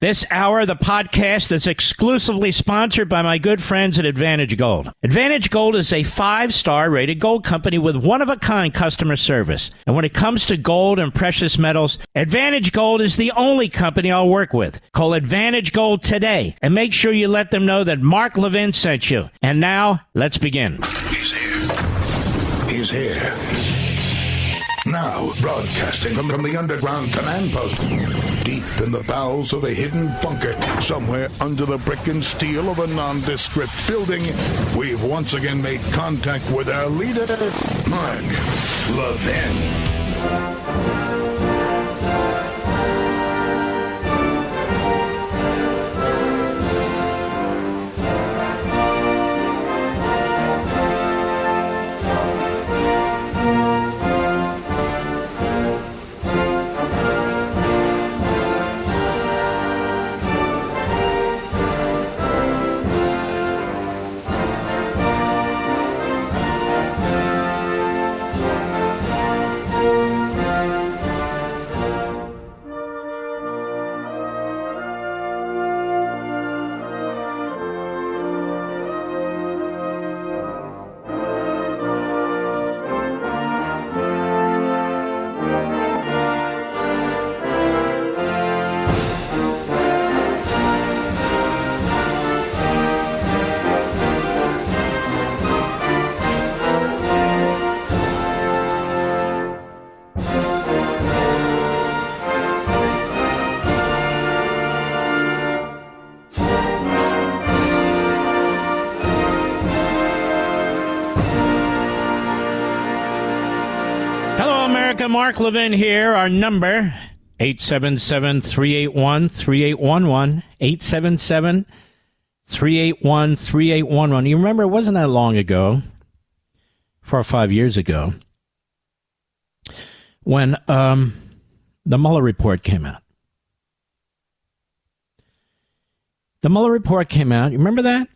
This hour of the podcast is exclusively sponsored by my good friends at Advantage Gold. Advantage Gold is a 5-star rated gold company with one-of-a-kind customer service. And when it comes to gold and precious metals, Advantage Gold is the only company I'll work with. Call Advantage Gold today and make sure you let them know that Mark Levin sent you. And now, let's begin. He's here. He's here. Now, broadcasting from the underground command post, deep in the bowels of a hidden bunker, somewhere under the brick and steel of a nondescript building, we've once again made contact with our leader, Mark Levin. Mark Levin here. Our number, 877-381-3811, 877-381-3811. You remember, it wasn't that long ago, 4 or 5 years ago, when the Mueller report came out. The Mueller report came out. You remember that?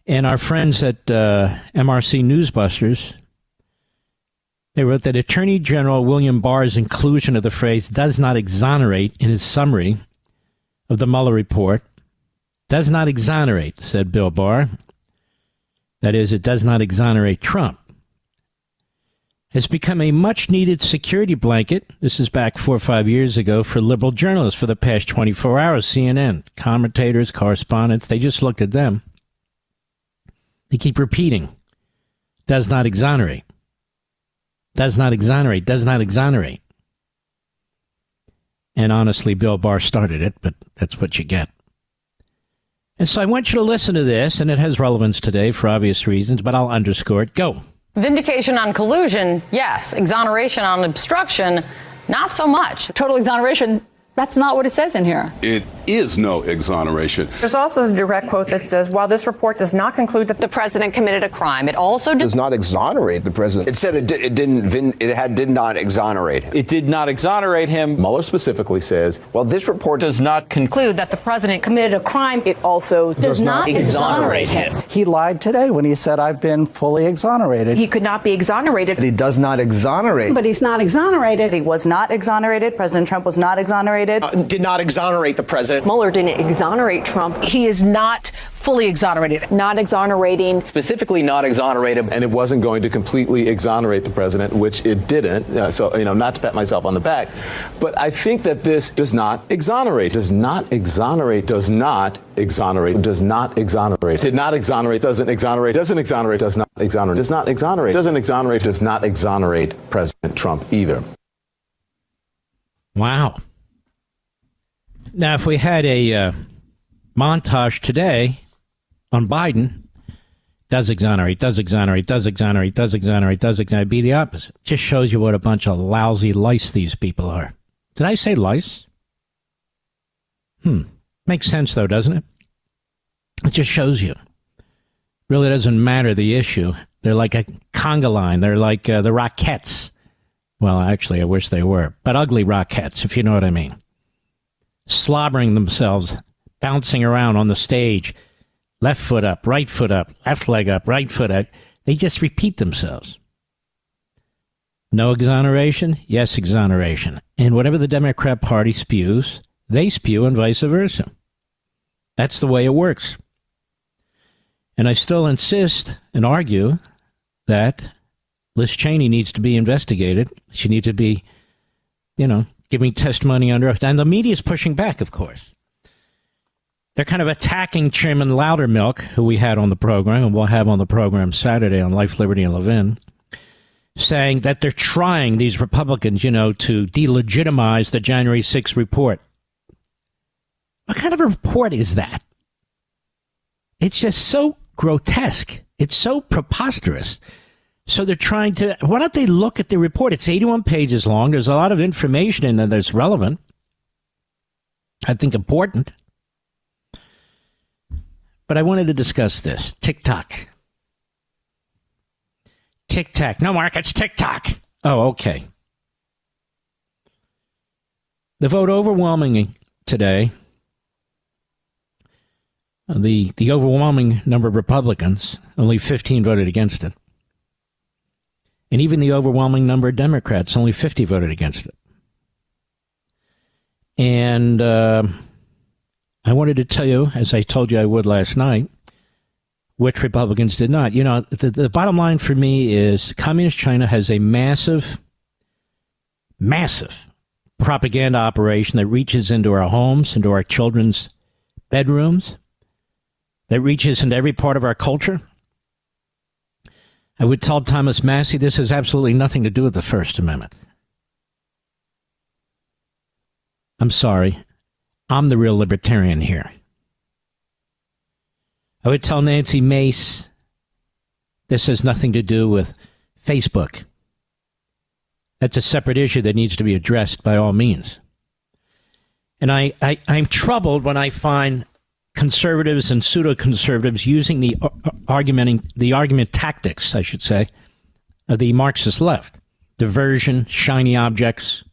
And our friends at MRC Newsbusters, they wrote that Attorney General William Barr's inclusion of the phrase "does not exonerate" in his summary of the Mueller report. Does not exonerate, said Bill Barr. That is, it does not exonerate Trump. Has become a much-needed security blanket, this is back 4 or 5 years ago, for liberal journalists for the past 24 hours. CNN, commentators, correspondents, they just looked at them. They keep repeating, does not exonerate. Does not exonerate, does not exonerate. And honestly, Bill Barr started it, but that's what you get. And so I want you to listen to this, and it has relevance today for obvious reasons, but I'll underscore it. Go. Vindication on collusion, yes. Exoneration on obstruction, not so much. Total exoneration, that's not what it says in here. It is no exoneration. There's also a direct quote that says, while this report does not conclude that the president committed a crime, it also does not exonerate the president. It said it did not exonerate him. It did not exonerate him. Mueller specifically says, well, this report does not conclude that the president committed a crime. It also does not exonerate him. He lied today when he said, I've been fully exonerated. He could not be exonerated. he does not exonerate. But he's not exonerated. he was not exonerated. President Trump was not exonerated. Did not exonerate the president. Mueller didn't exonerate Trump. He is not fully exonerated. Not exonerating. Specifically not exonerated. And it wasn't going to completely exonerate the president, which it didn't. So, not to pat myself on the back. But I think that this does not exonerate. Does not exonerate. Does not exonerate. Does not exonerate. Did not exonerate. Doesn't exonerate. Doesn't exonerate. Does not exonerate. Does not exonerate. Doesn't exonerate. Does not exonerate President Trump either. Wow. Now, if we had a montage today on Biden, does exonerate, does exonerate, does exonerate, does exonerate, does exonerate, be the opposite. Just shows you what a bunch of lousy lice these people are. Did I say lice? Makes sense, though, doesn't it? It just shows you. Really doesn't matter the issue. They're like a conga line. They're like the Rockettes. Well, actually, I wish they were. But ugly Rockettes, if you know what I mean. Slobbering themselves, bouncing around on the stage. Left foot up, left leg up, right foot up. They just repeat themselves. No exoneration? Yes, exoneration. And whatever the Democrat Party spews, they spew and vice versa. That's the way it works. And I still insist and argue that Liz Cheney needs to be investigated. She needs to be, giving testimony under oath. And the media is pushing back, of course. They're kind of attacking Chairman Loudermilk, who we had on the program, and we'll have on the program Saturday on Life, Liberty, and Levin, saying that they're trying, these Republicans, to delegitimize the January 6th report. What kind of a report is that? It's just so grotesque. It's so preposterous. So they're trying to, why don't they look at the report? It's 81 pages long. There's a lot of information in there that's relevant. I think important. But I wanted to discuss this. TikTok. No, Mark, it's TikTok. Oh, okay. The vote overwhelming today, the overwhelming number of Republicans, only 15 voted against it. And even the overwhelming number of Democrats, only 50 voted against it. And I wanted to tell you, as I told you I would last night, which Republicans did not. The bottom line for me is Communist China has a massive propaganda operation that reaches into our homes, into our children's bedrooms, that reaches into every part of our culture. I would tell Thomas Massey this has absolutely nothing to do with the First Amendment. I'm sorry. I'm the real libertarian here. I would tell Nancy Mace this has nothing to do with Facebook. That's a separate issue that needs to be addressed by all means. And I'm troubled when I find conservatives and pseudo-conservatives using the argument tactics, I should say, of the Marxist left. Diversion, shiny objects.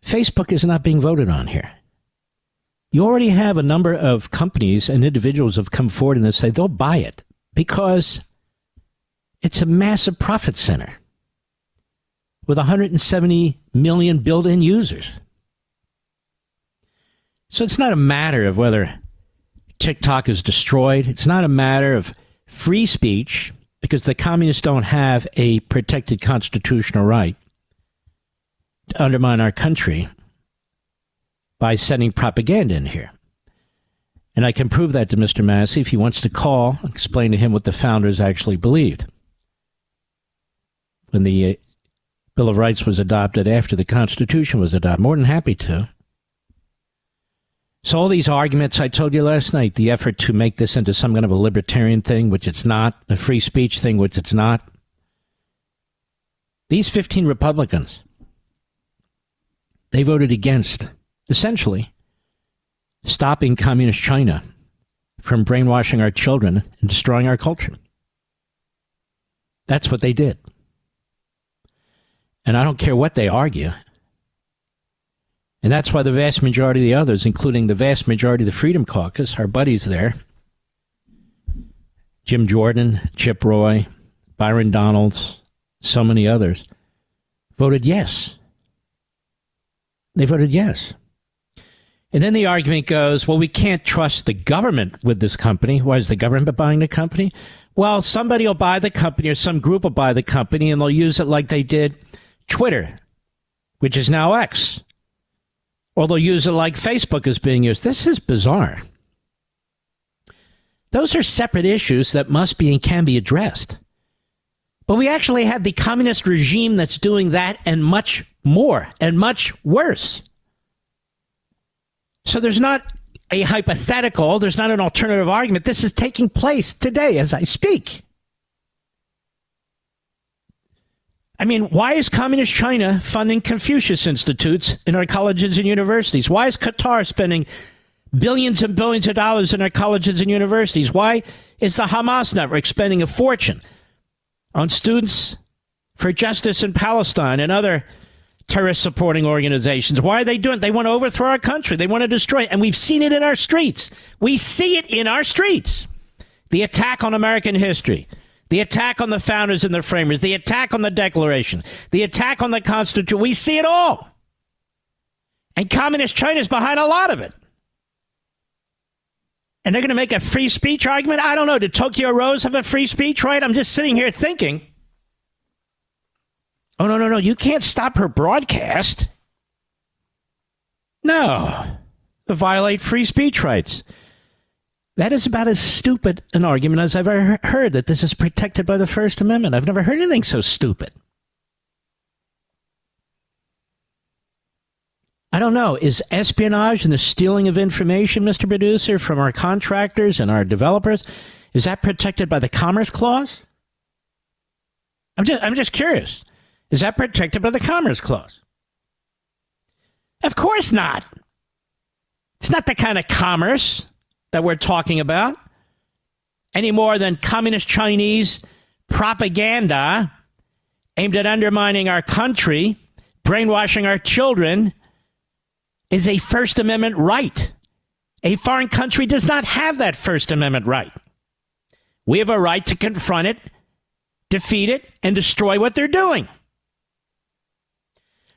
Facebook is not being voted on here. You already have a number of companies and individuals have come forward and they say they'll buy it because it's a massive profit center with 170 million built-in users. So it's not a matter of whether TikTok is destroyed. It's not a matter of free speech because the communists don't have a protected constitutional right to undermine our country by sending propaganda in here. And I can prove that to Mr. Massey if he wants to call, explain to him what the founders actually believed when the Bill of Rights was adopted after the Constitution was adopted. More than happy to. So all these arguments I told you last night, the effort to make this into some kind of a libertarian thing, which it's not, a free speech thing, which it's not. These 15 Republicans, they voted against, essentially, stopping Communist China from brainwashing our children and destroying our culture. That's what they did. And I don't care what they argue. And that's why the vast majority of the others, including the vast majority of the Freedom Caucus, our buddies there, Jim Jordan, Chip Roy, Byron Donalds, so many others, voted yes. They voted yes. And then the argument goes, well, we can't trust the government with this company. Why is the government buying the company? Well, somebody will buy the company or some group will buy the company and they'll use it like they did Twitter, which is now X. Or they'll use it like Facebook is being used. This is bizarre. Those are separate issues that must be and can be addressed. But we actually have the communist regime that's doing that and much more and much worse. So there's not a hypothetical, there's not an alternative argument. This is taking place today as I speak. I mean, why is Communist China funding Confucius Institutes in our colleges and universities? Why is Qatar spending billions and billions of dollars in our colleges and universities? Why is the Hamas network spending a fortune on students for justice in Palestine and other terrorist supporting organizations? Why are they doing it? They want to overthrow our country. They want to destroy it. And we've seen it in our streets. We see it in our streets. The attack on American history. The attack on the founders and the framers, the attack on the Declaration, the attack on the Constitution. We see it all. And Communist China's behind a lot of it. And they're going to make a free speech argument? I don't know. Did Tokyo Rose have a free speech right? I'm just sitting here thinking, oh, no. You can't stop her broadcast. No. To violate free speech rights. That is about as stupid an argument as I've ever heard, that this is protected by the First Amendment. I've never heard anything so stupid. I don't know. Is espionage and the stealing of information, Mr. Producer, from our contractors and our developers, is that protected by the Commerce Clause? I'm just curious. Is that protected by the Commerce Clause? Of course not. It's not the kind of commerce that we're talking about, any more than communist Chinese propaganda aimed at undermining our country, brainwashing our children, is a First Amendment right. A foreign country does not have that First Amendment right. We have a right to confront it, defeat it, and destroy what they're doing.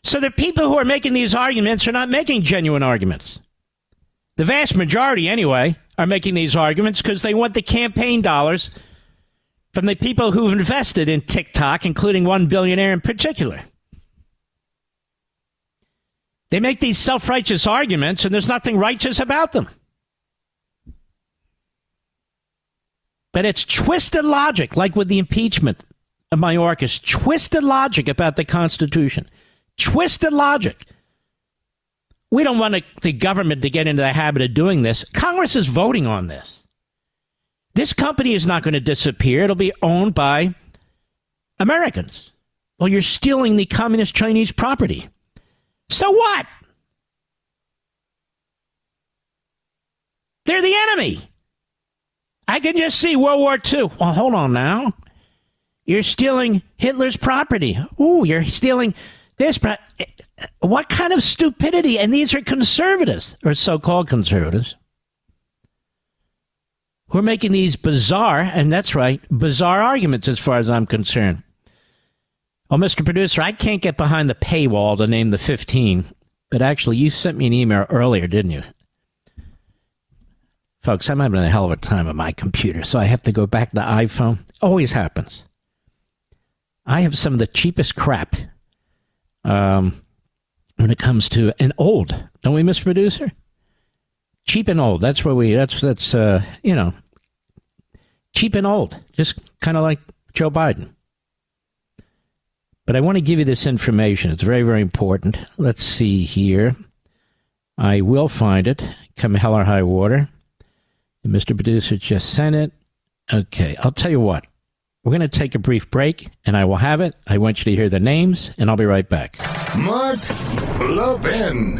So the people who are making these arguments are not making genuine arguments. The vast majority, anyway, are making these arguments because they want the campaign dollars from the people who've invested in TikTok, including one billionaire in particular. They make these self-righteous arguments, and there's nothing righteous about them. But it's twisted logic, like with the impeachment of Mayorkas. Twisted logic about the Constitution. Twisted logic. We don't want the government to get into the habit of doing this. Congress is voting on this. This company is not going to disappear. It'll be owned by Americans. Well, you're stealing the communist Chinese property. So what? They're the enemy. I can just see World War II. Well, hold on now. You're stealing Hitler's property. Ooh, you're stealing this. What kind of stupidity? And these are conservatives, or so-called conservatives, who are making these bizarre, and that's right, bizarre arguments as far as I'm concerned. Oh, Mr. Producer, I can't get behind the paywall to name the 15, but actually you sent me an email earlier, didn't you? Folks, I'm having a hell of a time on my computer, so I have to go back to iPhone. Always happens. I have some of the cheapest crap when it comes to, and old, don't we, Mr. Producer? Cheap and old. That's where that's cheap and old. Just kind of like Joe Biden. But I want to give you this information. It's very, very important. Let's see here. I will find it, come hell or high water. And Mr. Producer just sent it. Okay, I'll tell you what. We're going to take a brief break, and I will have it. I want you to hear the names, and I'll be right back. Mark Levin.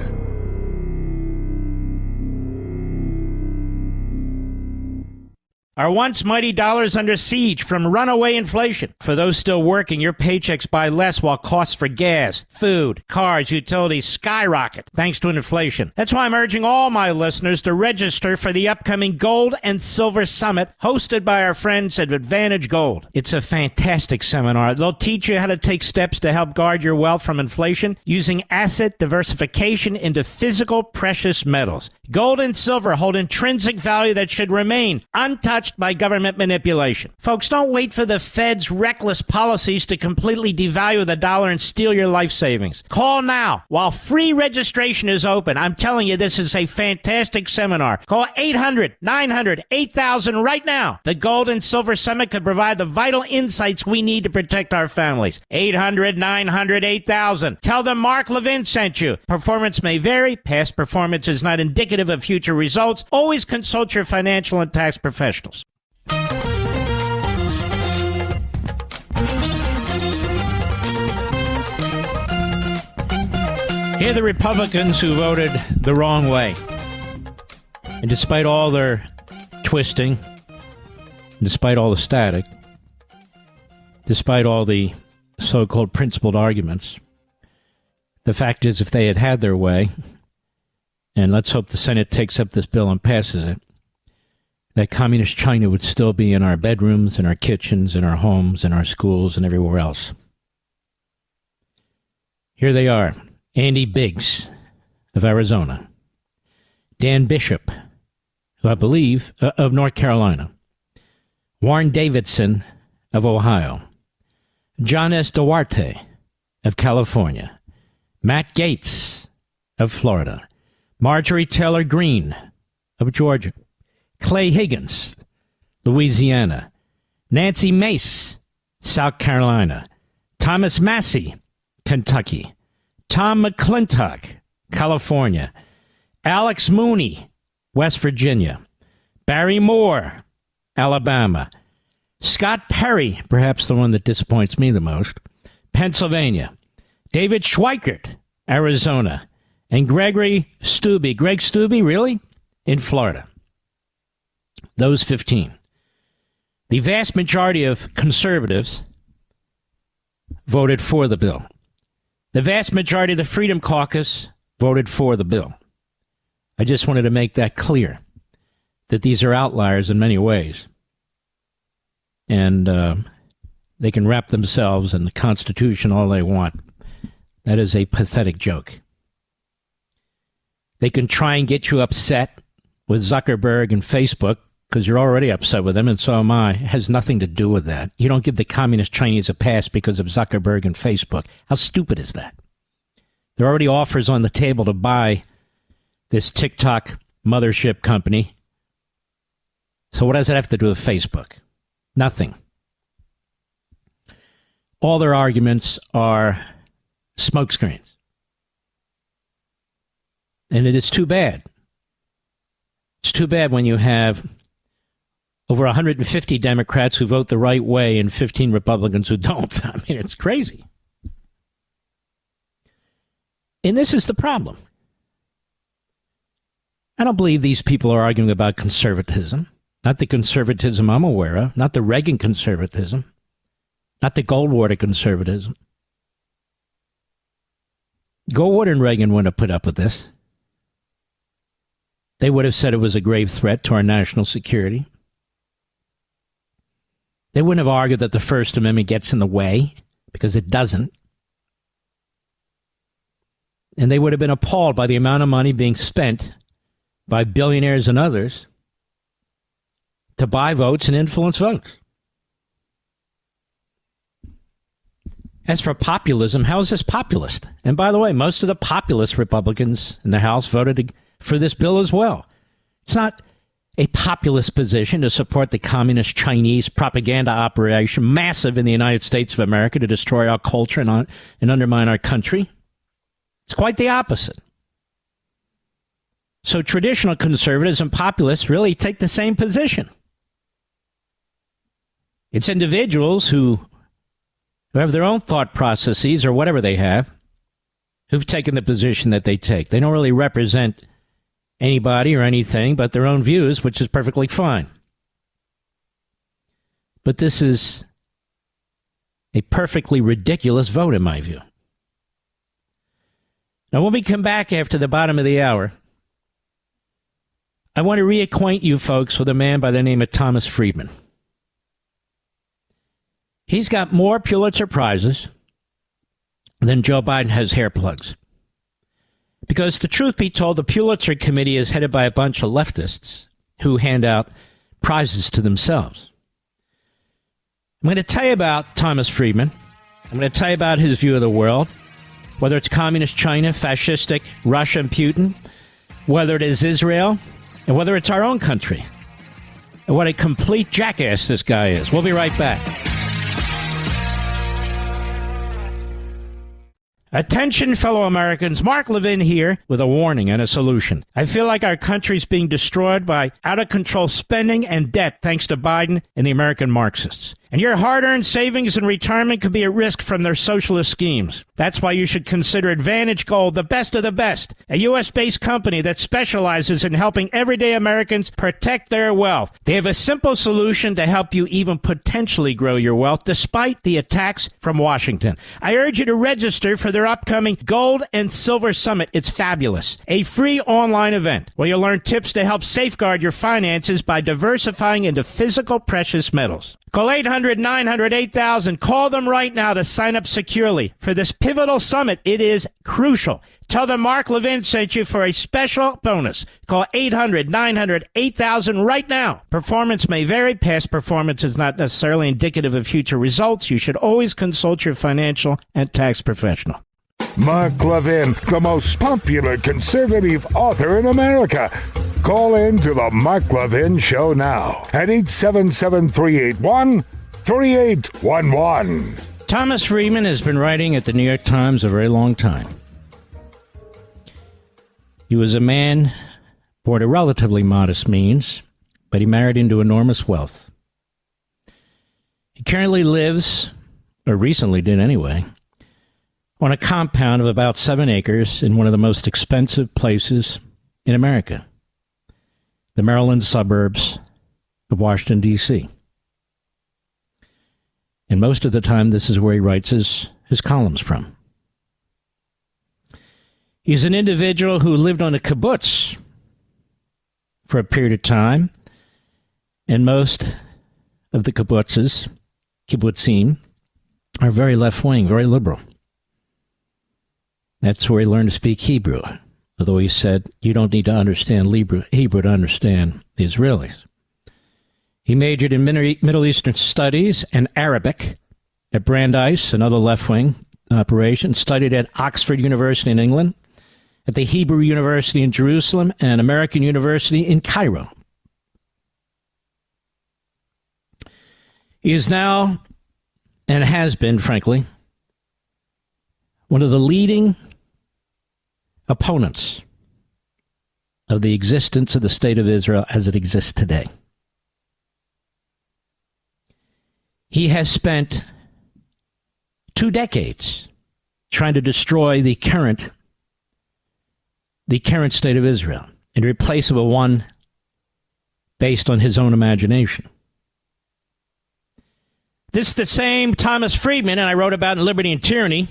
Our once mighty dollars under siege from runaway inflation. For those still working, your paychecks buy less while costs for gas, food, cars, utilities skyrocket thanks to inflation. That's why I'm urging all my listeners to register for the upcoming Gold and Silver Summit hosted by our friends at Advantage Gold. It's a fantastic seminar. They'll teach you how to take steps to help guard your wealth from inflation using asset diversification into physical precious metals. Gold and silver hold intrinsic value that should remain untouched by government manipulation. Folks, don't wait for the Fed's reckless policies to completely devalue the dollar and steal your life savings. Call now while free registration is open. I'm telling you, this is a fantastic seminar. Call 800-900-8000 right now. The Gold and Silver Summit could provide the vital insights we need to protect our families. 800-900-8000. Tell them Mark Levin sent you. Performance may vary. Past performance is not indicative of future results. Always consult your financial and tax professionals. Here are the Republicans who voted the wrong way. And despite all their twisting, despite all the static, despite all the so-called principled arguments, the fact is if they had had their way, and let's hope the Senate takes up this bill and passes it, that communist China would still be in our bedrooms, in our kitchens, in our homes, in our schools, and everywhere else. Here they are. Andy Biggs, of Arizona, Dan Bishop, who I believe, of North Carolina, Warren Davidson of Ohio, John S. Duarte of California, Matt Gaetz of Florida, Marjorie Taylor Greene of Georgia, Clay Higgins, Louisiana, Nancy Mace, South Carolina, Thomas Massey, Kentucky, Tom McClintock, California, Alex Mooney, West Virginia, Barry Moore, Alabama, Scott Perry, perhaps the one that disappoints me the most, Pennsylvania, David Schweikert, Arizona, and Gregory Stubbe. Greg Stubbe, really? In Florida. Those 15. The vast majority of conservatives voted for the bill. The vast majority of the Freedom Caucus voted for the bill. I just wanted to make that clear, that these are outliers in many ways. And they can wrap themselves in the Constitution all they want. That is a pathetic joke. They can try and get you upset with Zuckerberg and Facebook, because you're already upset with them, and so am I. It has nothing to do with that. You don't give the communist Chinese a pass because of Zuckerberg and Facebook. How stupid is that? There are already offers on the table to buy this TikTok mothership company. So what does it have to do with Facebook? Nothing. All their arguments are smokescreens. And it is too bad. It's too bad when you have over 150 Democrats who vote the right way and 15 Republicans who don't. I mean, it's crazy. And this is the problem. I don't believe these people are arguing about conservatism. Not the conservatism I'm aware of. Not the Reagan conservatism. Not the Goldwater conservatism. Goldwater and Reagan wouldn't have put up with this. They would have said it was a grave threat to our national security. They wouldn't have argued that the First Amendment gets in the way, because it doesn't. And they would have been appalled by the amount of money being spent by billionaires and others to buy votes and influence votes. As for populism, how is this populist? And by the way, most of the populist Republicans in the House voted for this bill as well. It's not a populist position to support the communist Chinese propaganda operation, massive in the United States of America, to destroy our culture and undermine our country. It's quite the opposite. So traditional conservatives and populists really take the same position. It's individuals who have their own thought processes, or whatever they have, who've taken the position that they take. They don't really represent anybody or anything but their own views, which is perfectly fine. But this is a perfectly ridiculous vote, in my view. Now, when we come back after the bottom of the hour, I want to reacquaint you folks with a man by the name of Thomas Friedman. He's got more Pulitzer Prizes than Joe Biden has hair plugs. Because the truth be told, the Pulitzer Committee is headed by a bunch of leftists who hand out prizes to themselves. I'm going to tell you about Thomas Friedman. I'm going to tell you about his view of the world, whether it's communist China, fascistic Russia and Putin, whether it is Israel, and whether it's our own country. And what a complete jackass this guy is. We'll be right back. Attention, fellow Americans. Mark Levin here with a warning and a solution. I feel like our country's being destroyed by out-of-control spending and debt thanks to Biden and the American Marxists. And your hard-earned savings and retirement could be at risk from their socialist schemes. That's why you should consider Advantage Gold, the best of the best, a U.S.-based company that specializes in helping everyday Americans protect their wealth. They have a simple solution to help you even potentially grow your wealth despite the attacks from Washington. I urge you to register for their upcoming Gold and Silver Summit. It's fabulous. A free online event where you'll learn tips to help safeguard your finances by diversifying into physical precious metals. Call 800-900-8000. Call them right now to sign up securely for this pivotal summit. It is crucial. Tell them Mark Levin sent you for a special bonus. Call 800-900-8000 right now. Performance may vary. Past performance is not necessarily indicative of future results. You should always consult your financial and tax professional. Mark Levin, the most popular conservative author in America. Call in to the Mark Levin Show now at 877-381-3811. Thomas Friedman has been writing at the New York Times a very long time. He was a man born to relatively modest means, but he married into enormous wealth. He currently lives, or recently did anyway, on a compound of about 7 acres in one of the most expensive places in America, the Maryland suburbs of Washington, D.C. And most of the time, this is where he writes his columns from. He's an individual who lived on a kibbutz for a period of time, and most of the kibbutzim, are very left-wing, very liberal. That's where he learned to speak Hebrew, although he said you don't need to understand Hebrew to understand the Israelis. He majored in Middle Eastern Studies and Arabic at Brandeis, another left-wing operation, studied at Oxford University in England, at the Hebrew University in Jerusalem, and American University in Cairo. He is now, and has been, frankly, one of the leading opponents of the existence of the State of Israel as it exists today. He has spent 2 decades trying to destroy the current State of Israel and replace it with one based on his own imagination. This is the same Thomas Friedman, and I wrote about in Liberty and Tyranny,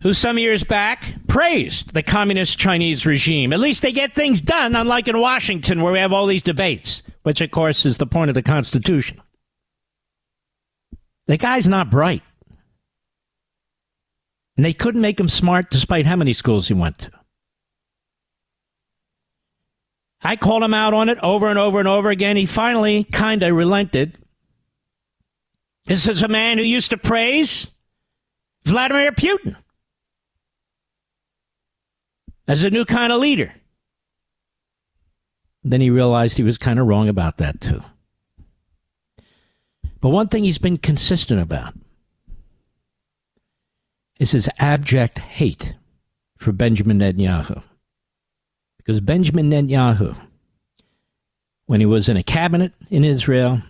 who some years back praised the communist Chinese regime. At least they get things done, unlike in Washington, where we have all these debates, which, of course, is the point of the Constitution. The guy's not bright. And they couldn't make him smart despite how many schools he went to. I called him out on it over and over and over again. He finally kind of relented. This is a man who used to praise Vladimir Putin as a new kind of leader. Then he realized he was kind of wrong about that, too. But one thing he's been consistent about is his abject hate for Benjamin Netanyahu. Because Benjamin Netanyahu, when he was in a cabinet in Israel,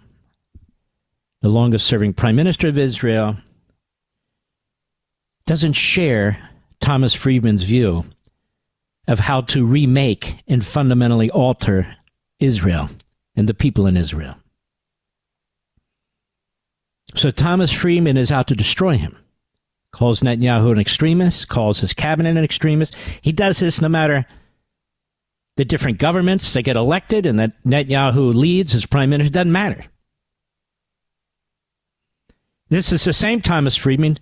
the longest-serving prime minister of Israel, doesn't share Thomas Friedman's view of how to remake and fundamentally alter Israel and the people in Israel. So Thomas Friedman is out to destroy him. Calls Netanyahu an extremist, calls his cabinet an extremist. He does this no matter the different governments that get elected and that Netanyahu leads as prime minister. It doesn't matter. This is the same Thomas Friedman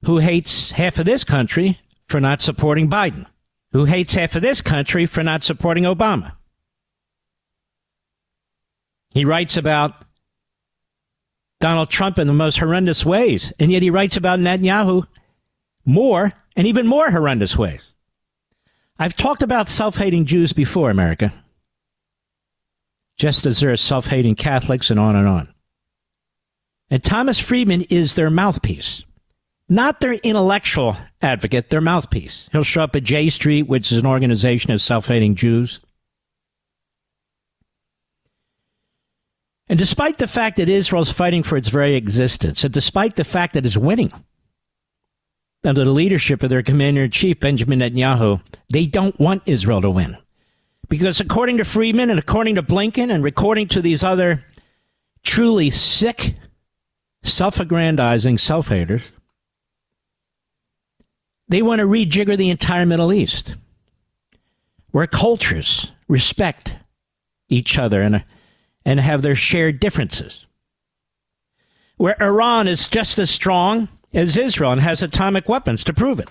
who hates half of this country for not supporting Biden, who hates half of this country for not supporting Obama. He writes about Donald Trump in the most horrendous ways, and yet he writes about Netanyahu more and even more horrendous ways. I've talked about self-hating Jews before, America, just as there are self-hating Catholics and on and on. And Thomas Friedman is their mouthpiece, not their intellectual advocate, their mouthpiece. He'll show up at J Street, which is an organization of self-hating Jews. And despite the fact that Israel is fighting for its very existence, and despite the fact that it's winning under the leadership of their commander-in-chief, Benjamin Netanyahu, they don't want Israel to win. Because according to Friedman and according to Blinken and according to these other truly sick, self-aggrandizing self-haters, they want to rejigger the entire Middle East, where cultures respect each other and and have their shared differences. Where Iran is just as strong as Israel and has atomic weapons to prove it.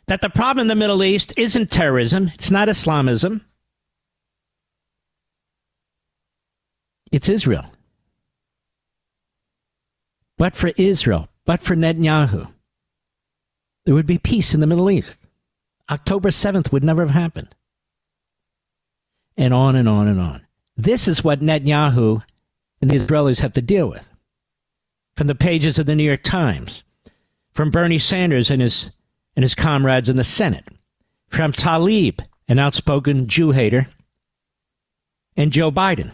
That the problem in the Middle East isn't terrorism, it's not Islamism, it's Israel. But for Israel, but for Netanyahu, there would be peace in the Middle East. October 7th would never have happened. And on and on and on. This is what Netanyahu and the Israelis have to deal with. From the pages of the New York Times, from Bernie Sanders and his comrades in the Senate, from Tlaib, an outspoken Jew hater, and Joe Biden.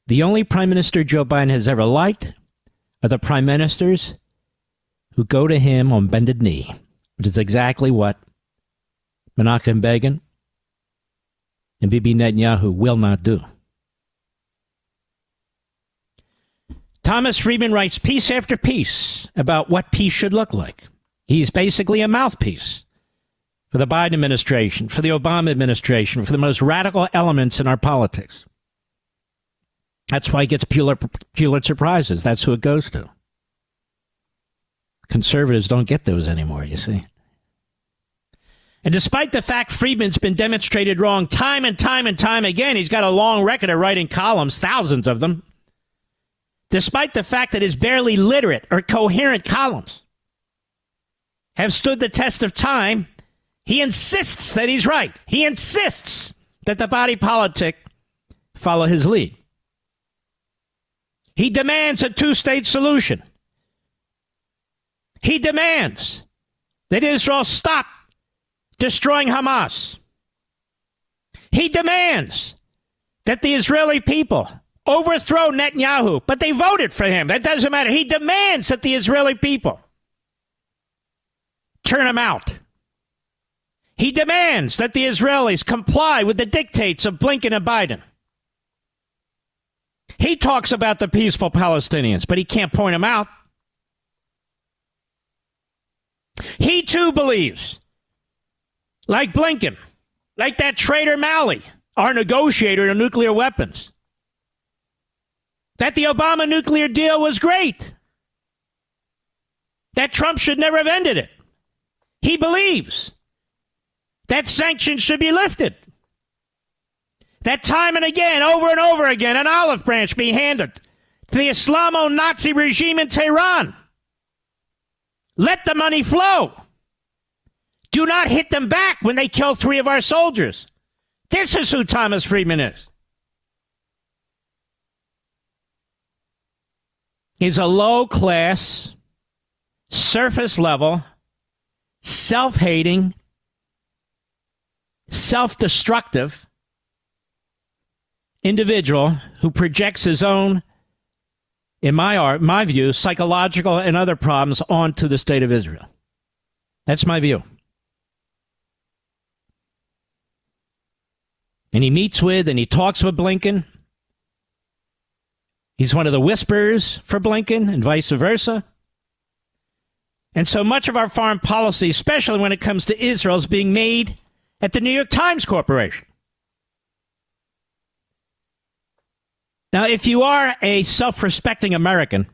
The only prime minister Joe Biden has ever liked are the prime ministers who go to him on bended knee, which is exactly what Menachem Begin and Bibi Netanyahu will not do. Thomas Friedman writes piece after piece about what peace should look like. He's basically a mouthpiece for the Biden administration, for the Obama administration, for the most radical elements in our politics. That's why he gets Pulitzer Prizes. That's who it goes to. Conservatives don't get those anymore, you see. And despite the fact Friedman's been demonstrated wrong time and time and time again, he's got a long record of writing columns, thousands of them. Despite the fact that his barely literate or coherent columns have stood the test of time, he insists that he's right. He insists that the body politic follow his lead. He demands a two-state solution. He demands that Israel stop destroying Hamas. He demands that the Israeli people overthrow Netanyahu, but they voted for him. That doesn't matter. He demands that the Israeli people turn him out. He demands that the Israelis comply with the dictates of Blinken and Biden. He talks about the peaceful Palestinians, but he can't point them out. He too believes, like Blinken, like that traitor Malley, our negotiator of nuclear weapons, that the Obama nuclear deal was great, that Trump should never have ended it. He believes that sanctions should be lifted, that time and again, over and over again, an olive branch be handed to the Islamo-Nazi regime in Tehran. Let the money flow. Do not hit them back when they kill 3 of our soldiers. This is who Thomas Friedman is. He's a low-class, surface-level, self-hating, self-destructive individual who projects his own, in my view, psychological and other problems onto the state of Israel. That's my view. And he meets with and he talks with Blinken. He's one of the whisperers for Blinken and vice versa. And so much of our foreign policy, especially when it comes to Israel, is being made at the New York Times Corporation. Now, if you are a self-respecting American,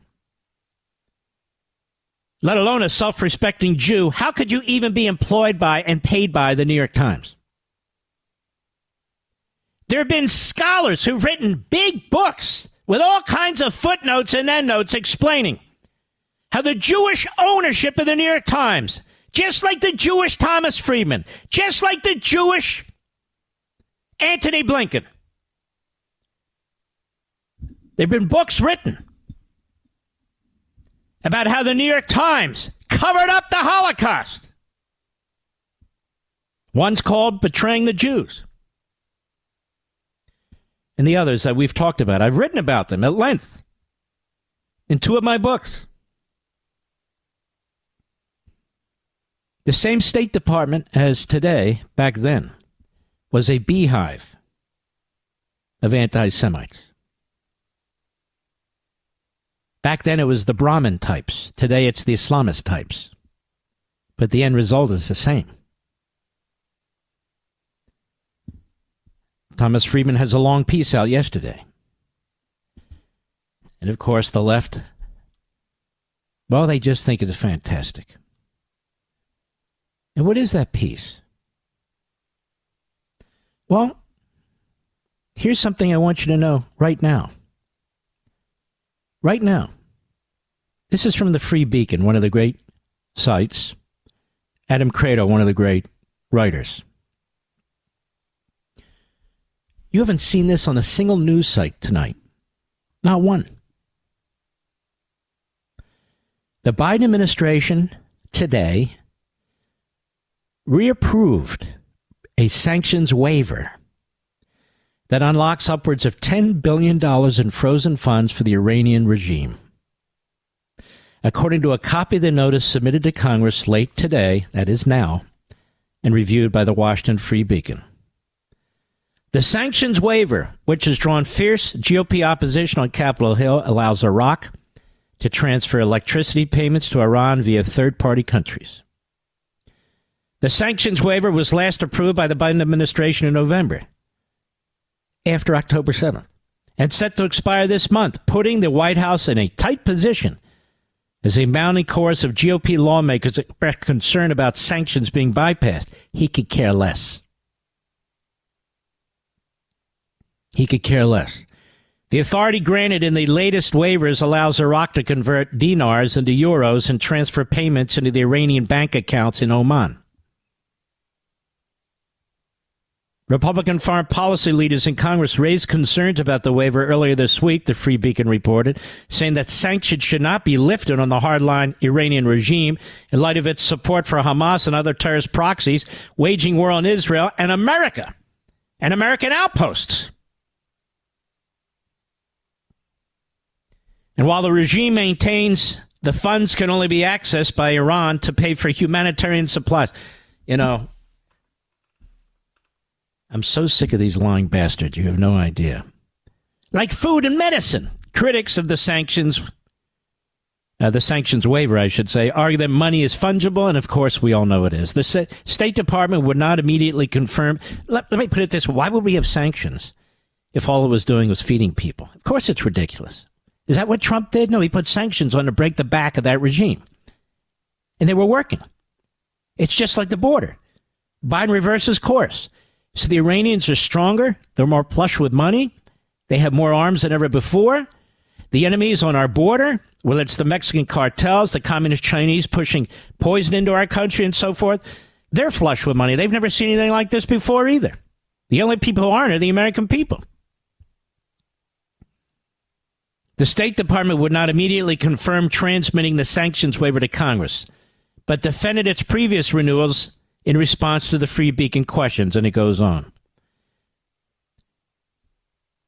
let alone a self-respecting Jew, how could you even be employed by and paid by the New York Times? There have been scholars who've written big books with all kinds of footnotes and endnotes explaining how the Jewish ownership of the New York Times, just like the Jewish Thomas Friedman, just like the Jewish Antony Blinken, there have been books written about how the New York Times covered up the Holocaust. One's called Betraying the Jews. And the others that we've talked about. I've written about them at length in 2 of my books. The same State Department as today, back then, was a beehive of anti-Semites. Back then it was the Brahmin types. Today it's the Islamist types. But the end result is the same. Thomas Friedman has a long piece out yesterday. And of course, the left, well, they just think it's fantastic. And what is that piece? Well, here's something I want you to know right now. Right now. This is from the Free Beacon, one of the great sites. Adam Credo, one of the great writers. You haven't seen this on a single news site tonight. Not one. The Biden administration today reapproved a sanctions waiver that unlocks upwards of $10 billion in frozen funds for the Iranian regime. According to a copy of the notice submitted to Congress late today, that is now, and reviewed by the Washington Free Beacon. The sanctions waiver, which has drawn fierce GOP opposition on Capitol Hill, allows Iraq to transfer electricity payments to Iran via third-party countries. The sanctions waiver was last approved by the Biden administration in November, after October 7th, and set to expire this month, putting the White House in a tight position as a mounting chorus of GOP lawmakers expressed concern about sanctions being bypassed. He could care less. He could care less. The authority granted in the latest waivers allows Iraq to convert dinars into euros and transfer payments into the Iranian bank accounts in Oman. Republican foreign policy leaders in Congress raised concerns about the waiver earlier this week, the Free Beacon reported, saying that sanctions should not be lifted on the hardline Iranian regime in light of its support for Hamas and other terrorist proxies waging war on Israel and America and American outposts. And while the regime maintains the funds can only be accessed by Iran to pay for humanitarian supplies, you know, I'm so sick of these lying bastards, you have no idea. Like food and medicine. Critics of the sanctions waiver, I should say, argue that money is fungible, and of course we all know it is. The State Department would not immediately confirm. Let me put it this way. Why would we have sanctions if all it was doing was feeding people? Of course it's ridiculous. Is that what Trump did? No, he put sanctions on to break the back of that regime. And they were working. It's just like the border. Biden reverses course. So the Iranians are stronger. They're more plush with money. They have more arms than ever before. The enemy is on our border, whether it's the Mexican cartels, the communist Chinese pushing poison into our country and so forth. They're flush with money. They've never seen anything like this before either. The only people who aren't are the American people. The State Department would not immediately confirm transmitting the sanctions waiver to Congress, but defended its previous renewals in response to the Free Beacon questions, and it goes on.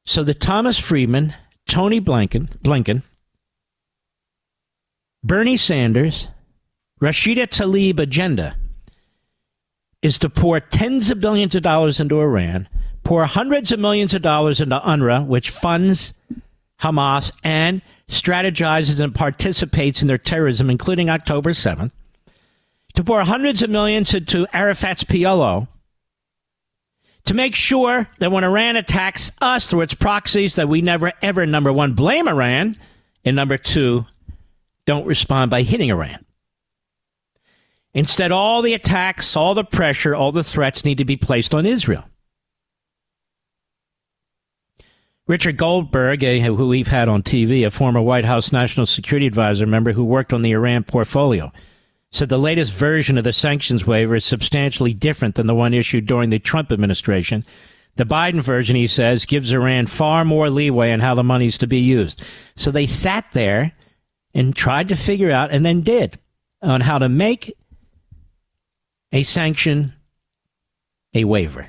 So the Thomas Friedman, Tony Blinken, Bernie Sanders, Rashida Tlaib agenda is to pour tens of billions of dollars into Iran, pour hundreds of millions of dollars into UNRWA, which funds Hamas and strategizes and participates in their terrorism, including October 7th, to pour hundreds of millions into Arafat's PLO, to make sure that when Iran attacks us through its proxies, that we never, ever, number one, blame Iran, and number two, don't respond by hitting Iran. Instead, all the attacks, all the pressure, all the threats need to be placed on Israel. Richard Goldberg, who we've had on TV, a former White House National Security Advisor member who worked on the Iran portfolio, said the latest version of the sanctions waiver is substantially different than the one issued during the Trump administration. The Biden version, he says, gives Iran far more leeway on how the money's to be used. So they sat there and tried to figure out, and then did, on how to make a sanction a waiver.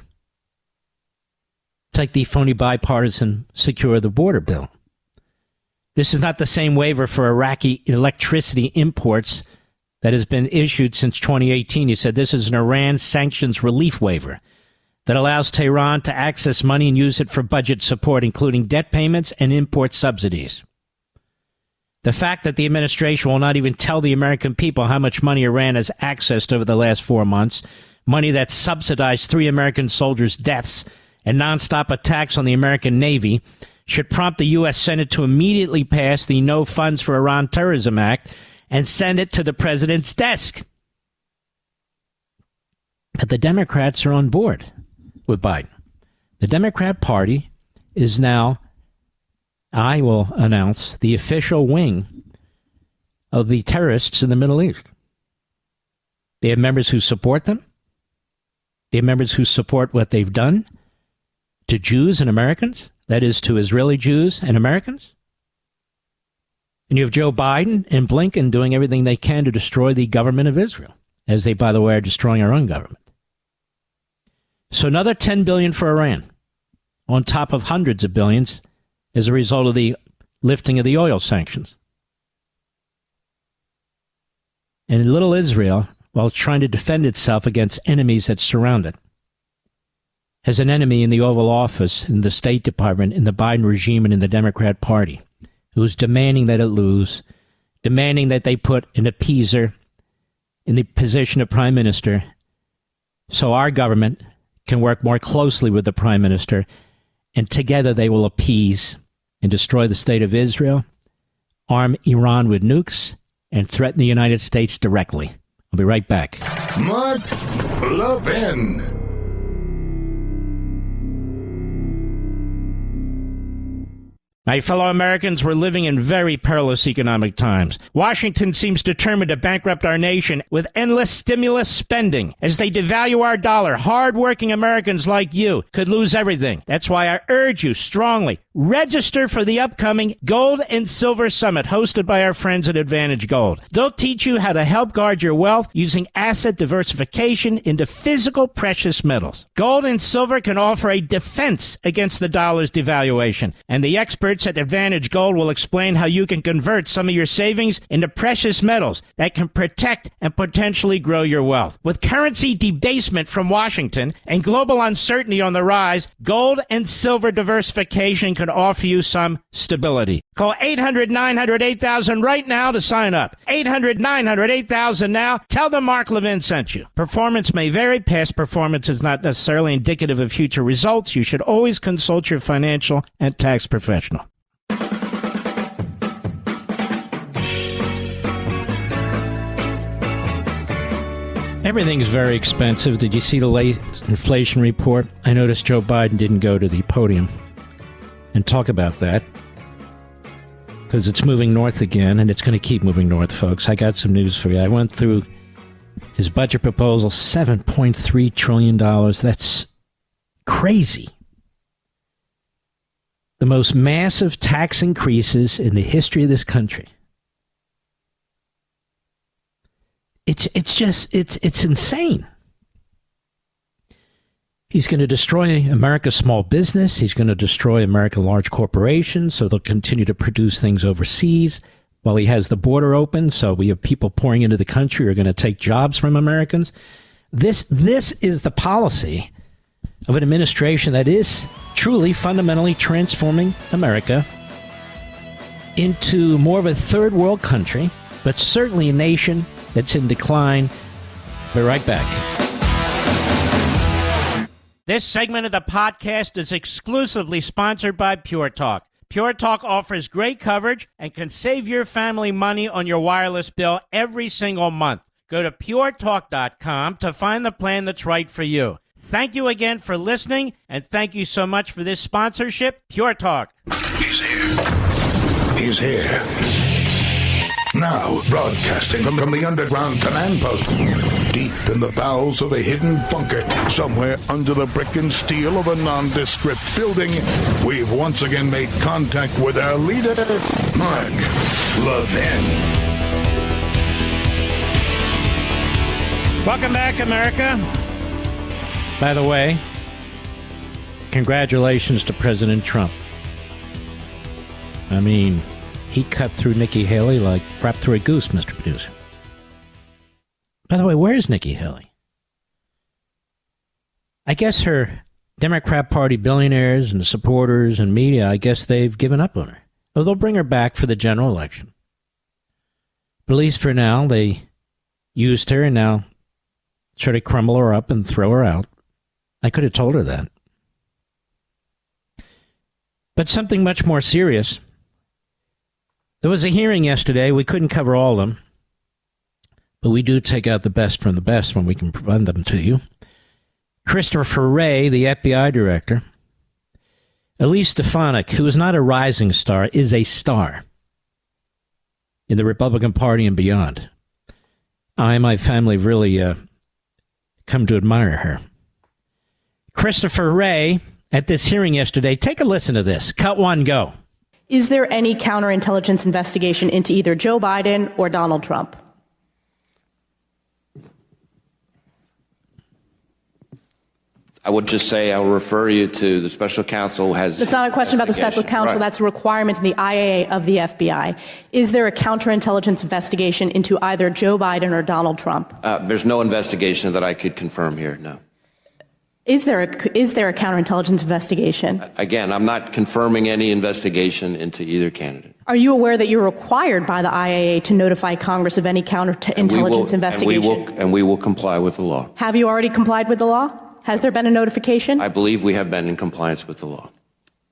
It's like the phony bipartisan Secure the Border bill. This is not the same waiver for Iraqi electricity imports that has been issued since 2018. He said this is an Iran sanctions relief waiver that allows Tehran to access money and use it for budget support, including debt payments and import subsidies. The fact that the administration will not even tell the American people how much money Iran has accessed over the last 4 months, money that subsidized 3 American soldiers' deaths and nonstop attacks on the American Navy should prompt the U.S. Senate to immediately pass the No Funds for Iran Terrorism Act and send it to the president's desk. But the Democrats are on board with Biden. The Democrat Party is now, I will announce, the official wing of the terrorists in the Middle East. They have members who support them. They have members who support what they've done to Jews and Americans, that is, to Israeli Jews and Americans. And you have Joe Biden and Blinken doing everything they can to destroy the government of Israel, as they, by the way, are destroying our own government. So another $10 billion for Iran, on top of hundreds of billions as a result of the lifting of the oil sanctions. And little Israel, while trying to defend itself against enemies that surround it, has an enemy in the Oval Office, in the State Department, in the Biden regime, and in the Democrat Party, who's demanding that it lose, demanding that they put an appeaser in the position of prime minister so our government can work more closely with the prime minister, and together they will appease and destroy the state of Israel, arm Iran with nukes, and threaten the United States directly. I'll be right back. Mark Levin. My fellow Americans, we're living in very perilous economic times. Washington seems determined to bankrupt our nation with endless stimulus spending. As they devalue our dollar, hard-working Americans like you could lose everything. That's why I urge you strongly, register for the upcoming Gold and Silver Summit hosted by our friends at Advantage Gold. They'll teach you how to help guard your wealth using asset diversification into physical precious metals. Gold and silver can offer a defense against the dollar's devaluation, and the experts at Advantage Gold will explain how you can convert some of your savings into precious metals that can protect and potentially grow your wealth. With currency debasement from Washington and global uncertainty on the rise, gold and silver diversification can offer you some stability. Call 800-900-8000 right now to sign up. 800-900-8000 now. Tell them Mark Levin sent you. Performance may vary. Past performance is not necessarily indicative of future results. You should always consult your financial and tax professional. Everything's very expensive. Did you see the late inflation report? I noticed Joe Biden didn't go to the podium and talk about that because it's moving north again, and it's going to keep moving north, folks. I got some news for you. I went through his budget proposal, $7.3 trillion. That's crazy. The most massive tax increases in the history of this country. It's insane. He's going to destroy America's small business. He's going to destroy American large corporations, so they'll continue to produce things overseas while he has the border open. So we have people pouring into the country who are going to take jobs from Americans. This is the policy of an administration that is truly fundamentally transforming America into more of a third world country, but certainly a nation that's in decline. Be right back. This segment of the podcast is exclusively sponsored by Pure Talk. Pure Talk offers great coverage and can save your family money on your wireless bill every single month. Go to puretalk.com to find the plan that's right for you. Thank you again for listening, and thank you so much for this sponsorship, Pure Talk. He's here. He's here. Now, broadcasting from the underground command post, deep in the bowels of a hidden bunker, somewhere under the brick and steel of a nondescript building, we've once again made contact with our leader, Mark Levin. Welcome back, America. By the way, congratulations to President Trump. I mean, he cut through Nikki Haley like crap through a goose, Mr. Producer. By the way, where's Nikki Haley? I guess her Democrat Party billionaires and supporters and media, I guess they've given up on her. Well, they'll bring her back for the general election. But at least for now, they used her and now try to crumble her up and throw her out. I could have told her that. But something much more serious. There was a hearing yesterday. We couldn't cover all of them, but we do take out the best from the best when we can provide them to you. Christopher Wray, the FBI director, Elise Stefanik, who is not a rising star, is a star in the Republican Party and beyond. I and my family really come to admire her. Christopher Wray, at this hearing yesterday, take a listen to this. Cut one, go. Is there any counterintelligence investigation into either Joe Biden or Donald Trump? I would just say I'll refer you to the special counsel has. That's not a question about the special counsel. Right. That's a requirement in the IAA of the FBI. Is there a counterintelligence investigation into either Joe Biden or Donald Trump? There's no investigation that I could confirm here, no. Is there a counterintelligence investigation? Again, I'm not confirming any investigation into either candidate. Are you aware that you're required by the IAA to notify Congress of any counterintelligence investigation? And we will comply with the law. Have you already complied with the law? Has there been a notification? I believe we have been in compliance with the law.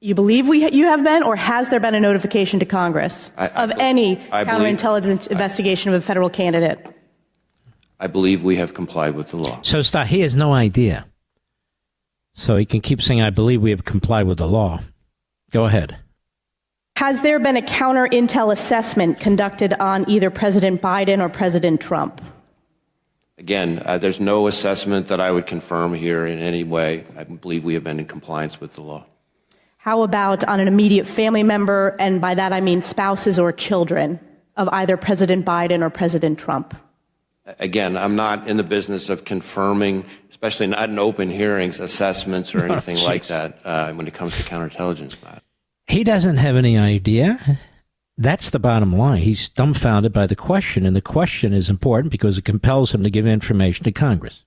You believe you have been, or has there been a notification to Congress of any counterintelligence investigation of a federal candidate? I believe we have complied with the law. So he has no idea. So he can keep saying, I believe we have complied with the law. Go ahead. Has there been a counter-intel assessment conducted on either President Biden or President Trump? Again, there's no assessment that I would confirm here in any way. I believe we have been in compliance with the law. How about on an immediate family member, and by that I mean spouses or children, of either President Biden or President Trump? Again, I'm not in the business of confirming, especially not in open hearings, assessments or anything like that when it comes to counterintelligence matters. He doesn't have any idea. That's the bottom line. He's dumbfounded by the question, and the question is important because it compels him to give information to Congress.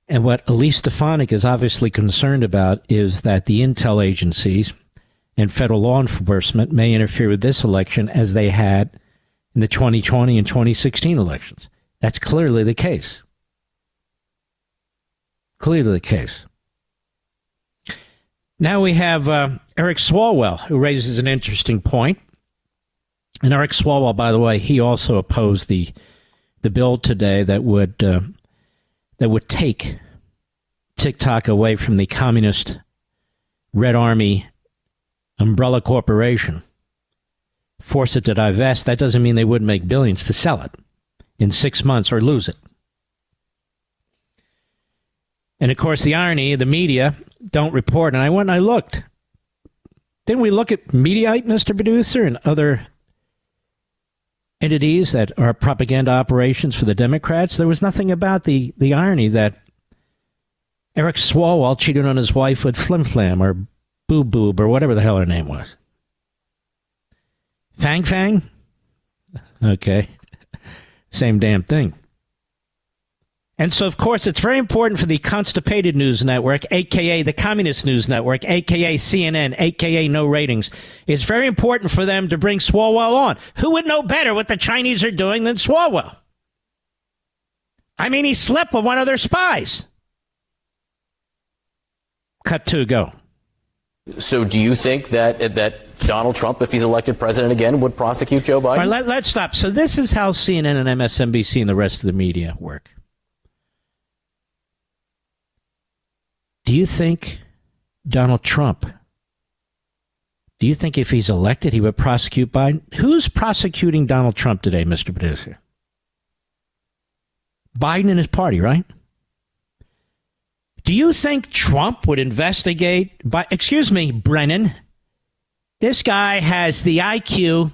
And what Elise Stefanik is obviously concerned about is that the intel agencies and federal law enforcement may interfere with this election as they had in the 2020 and 2016 elections. That's clearly the case. Clearly the case. Now we have Eric Swalwell, who raises an interesting point. And Eric Swalwell, by the way, he also opposed the bill today that would take TikTok away from the communist Red Army umbrella corporation. Force it to divest. That doesn't mean they wouldn't make billions to sell it in 6 months or lose it. And of course, the irony, the media don't report. And I went and I looked. Didn't we look at Mediaite, Mr. Producer, and other entities that are propaganda operations for the Democrats? There was nothing about the irony that Eric Swalwell cheated on his wife with Flim Flam or Boob Boob or whatever the hell her name was. Fang Fang? Okay. Same damn thing. And so, of course, it's very important for the Constipated News Network, a.k.a. the Communist News Network, a.k.a. CNN, a.k.a. No Ratings. It's very important for them to bring Swalwell on. Who would know better what the Chinese are doing than Swalwell? I mean, he slept with one of their spies. Cut two, go. So do you think that Donald Trump, if he's elected president again, would prosecute Joe Biden? All right, let's stop. So this is how CNN and MSNBC and the rest of the media work. Do you think Donald Trump, do you think if he's elected, he would prosecute Biden? Who's prosecuting Donald Trump today, Mr. Producer? Biden and his party, right? Do you think Trump would investigate? Excuse me, Brennan. This guy has the IQ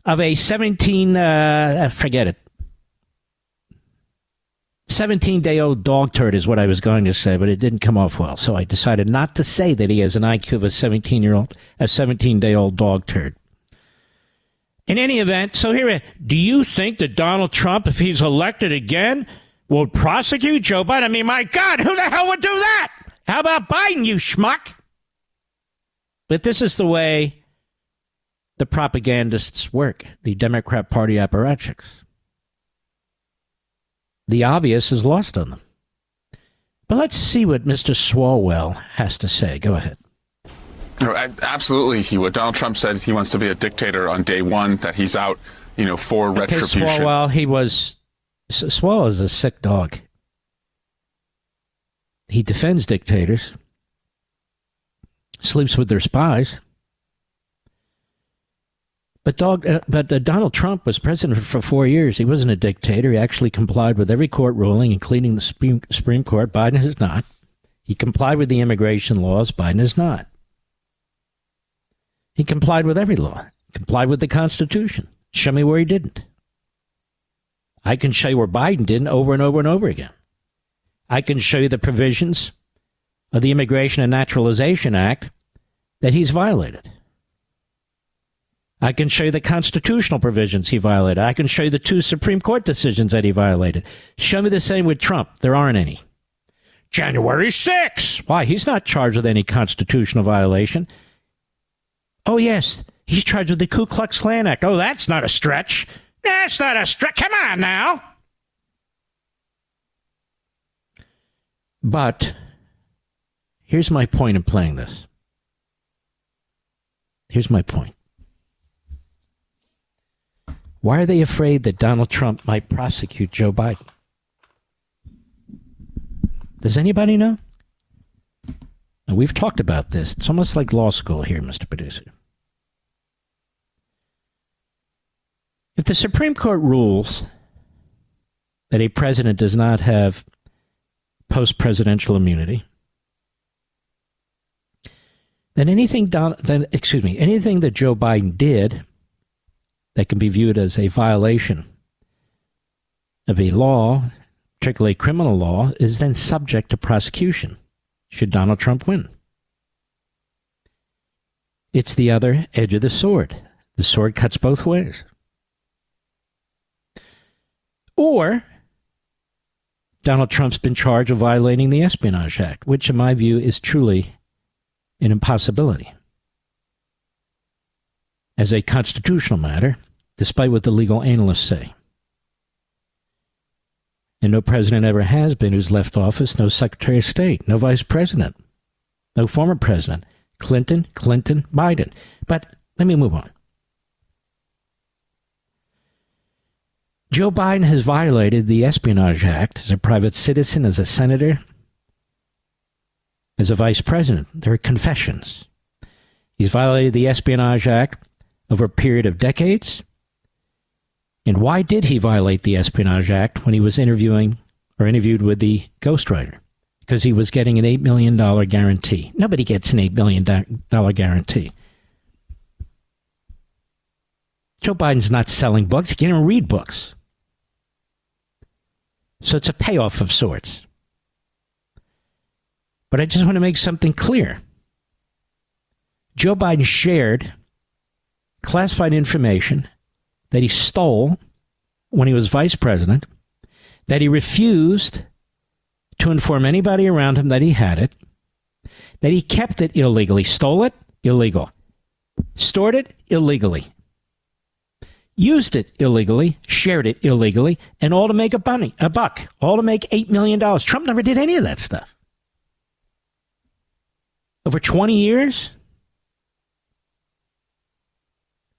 of a 17-day-old dog turd is what I was going to say, but it didn't come off well. So I decided not to say that he has an IQ of a 17-day-old dog turd. In any event, so here, do you think that Donald Trump, if he's elected again, will prosecute Joe Biden? I mean, my God, who the hell would do that? How about Biden, you schmuck? But this is the way the propagandists work, the Democrat Party apparatchiks. The obvious is lost on them. But let's see what Mr. Swalwell has to say. Go ahead. Absolutely, he would. Donald Trump said he wants to be a dictator on day one, that he's out, for retribution. Swalwell is a sick dog. He defends dictators, sleeps with their spies. But Donald Trump was president for 4 years. He wasn't a dictator. He actually complied with every court ruling, including the Supreme Court. Biden has not. He complied with the immigration laws. Biden has not. He complied with every law. He complied with the Constitution. Show me where he didn't. I can show you where Biden didn't over and over and over again. I can show you the provisions of the Immigration and Naturalization Act that he's violated. I can show you the constitutional provisions he violated. I can show you the 2 Supreme Court decisions that he violated. Show me the same with Trump. There aren't any. January 6th. Why? He's not charged with any constitutional violation. Oh, yes. He's charged with the Ku Klux Klan Act. Oh, that's not a stretch. That's not a stretch. Come on now. But here's my point in playing this. Here's my point. Why are they afraid that Donald Trump might prosecute Joe Biden? Does anybody know? Now, we've talked about this. It's almost like law school here, Mr. Producer. If the Supreme Court rules that a president does not have post-presidential immunity, then anything that Joe Biden did that can be viewed as a violation of a law, particularly criminal law, is then subject to prosecution should Donald Trump win. It's the other edge of the sword. The sword cuts both ways. Or Donald Trump's been charged of violating the Espionage Act, which in my view is truly an impossibility. As a constitutional matter, despite what the legal analysts say. And no president ever has been who's left office, no Secretary of State, no Vice President, no former president. Clinton, Biden. But let me move on. Joe Biden has violated the Espionage Act as a private citizen, as a senator, as a vice president. There are confessions. He's violated the Espionage Act over a period of decades. And why did he violate the Espionage Act when he was interviewed with the ghostwriter? Because he was getting an $8 million guarantee. Nobody gets an $8 million guarantee. Joe Biden's not selling books. He can't even read books. So it's a payoff of sorts. But I just want to make something clear. Joe Biden shared classified information that he stole when he was vice president, that he refused to inform anybody around him that he had it, that he kept it illegally, stole it, illegal, stored it illegally, used it illegally, shared it illegally, and all to make a buck, all to make $8 million. Trump never did any of that stuff. Over 20 years,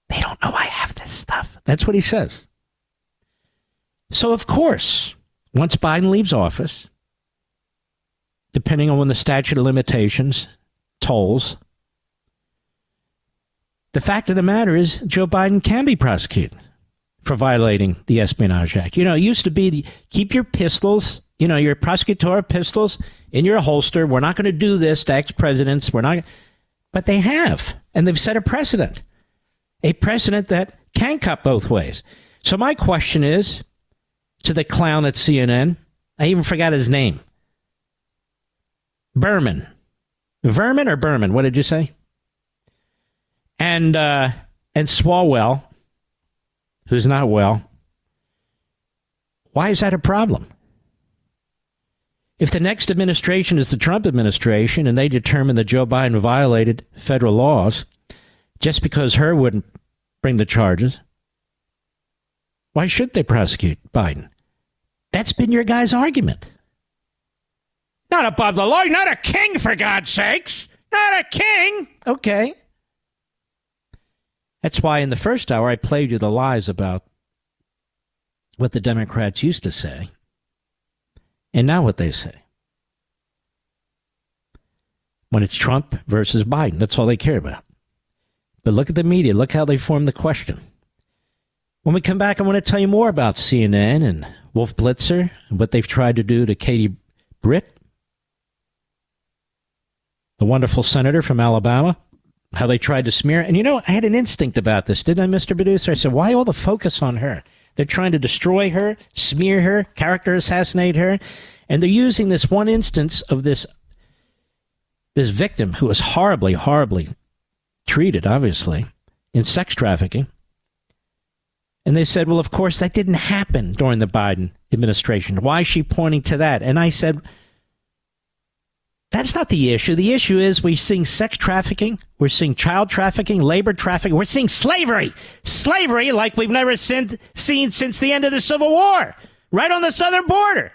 they don't know I have this stuff. That's what he says. So, of course, once Biden leaves office, depending on when the statute of limitations tolls, the fact of the matter is Joe Biden can be prosecuted for violating the Espionage Act. You know, it used to be keep your pistols, your prosecutorial pistols in your holster. We're not going to do this to ex-presidents. But they have, and they've set a precedent that can cut both ways. So my question is to the clown at CNN. I even forgot his name. Vermin or Berman? What did you say? And Swalwell, who's not well. Why is that a problem? If the next administration is the Trump administration and they determine that Joe Biden violated federal laws just because her wouldn't bring the charges, why should they prosecute Biden? That's been your guys' argument. Not above the law. You're not a king, for God's sakes. Not a king. Okay. That's why in the first hour I played you the lies about what the Democrats used to say and now what they say. When it's Trump versus Biden, that's all they care about. But look at the media. Look how they form the question. When we come back, I want to tell you more about CNN and Wolf Blitzer and what they've tried to do to Katie Britt, the wonderful senator from Alabama, how they tried to smear. And you know, I had an instinct about this, didn't I, Mr. Producer? I said, why all the focus on her? They're trying to destroy her, smear her, character assassinate her. And they're using this one instance of this victim who was horribly, horribly treated, obviously, in sex trafficking. And they said, well, of course, that didn't happen during the Biden administration. Why is she pointing to that? And I said, that's not the issue. The issue is we're seeing sex trafficking. We're seeing child trafficking, labor trafficking. We're seeing slavery. Slavery like we've never seen since the end of the Civil War. Right on the southern border.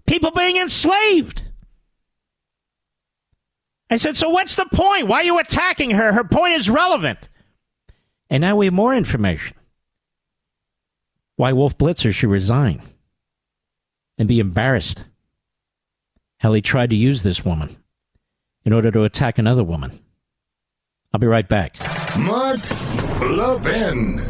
People being enslaved. I said, so what's the point? Why are you attacking her? Her point is relevant. And now we have more information. Why Wolf Blitzer should resign and be embarrassed. How he tried to use this woman in order to attack another woman. I'll be right back. Mark Levin.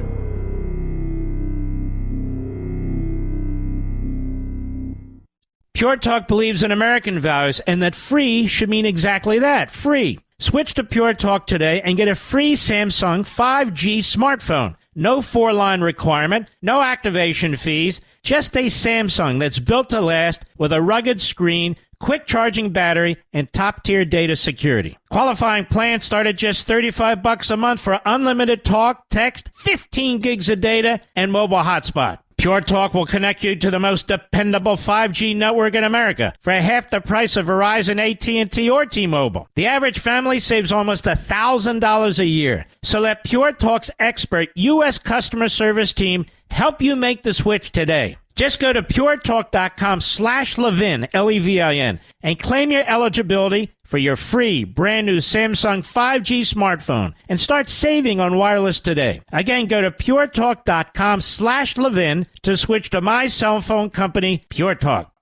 Pure Talk believes in American values and that free should mean exactly that, free. Switch to Pure Talk today and get a free Samsung 5G smartphone. No 4-line requirement, no activation fees, just a Samsung that's built to last with a rugged screen, quick charging battery, and top-tier data security. Qualifying plans start at just $35 a month for unlimited talk, text, 15 gigs of data, and mobile hotspot. Pure Talk will connect you to the most dependable 5G network in America for half the price of Verizon, AT&T, or T-Mobile. The average family saves almost $1,000 a year. So let Pure Talk's expert U.S. customer service team help you make the switch today. Just go to puretalk.com/Levin, Levin, and claim your eligibility for your free brand new Samsung 5G smartphone and start saving on wireless today. Again, go to puretalk.com/Levin to switch to my cell phone company, Pure Talk.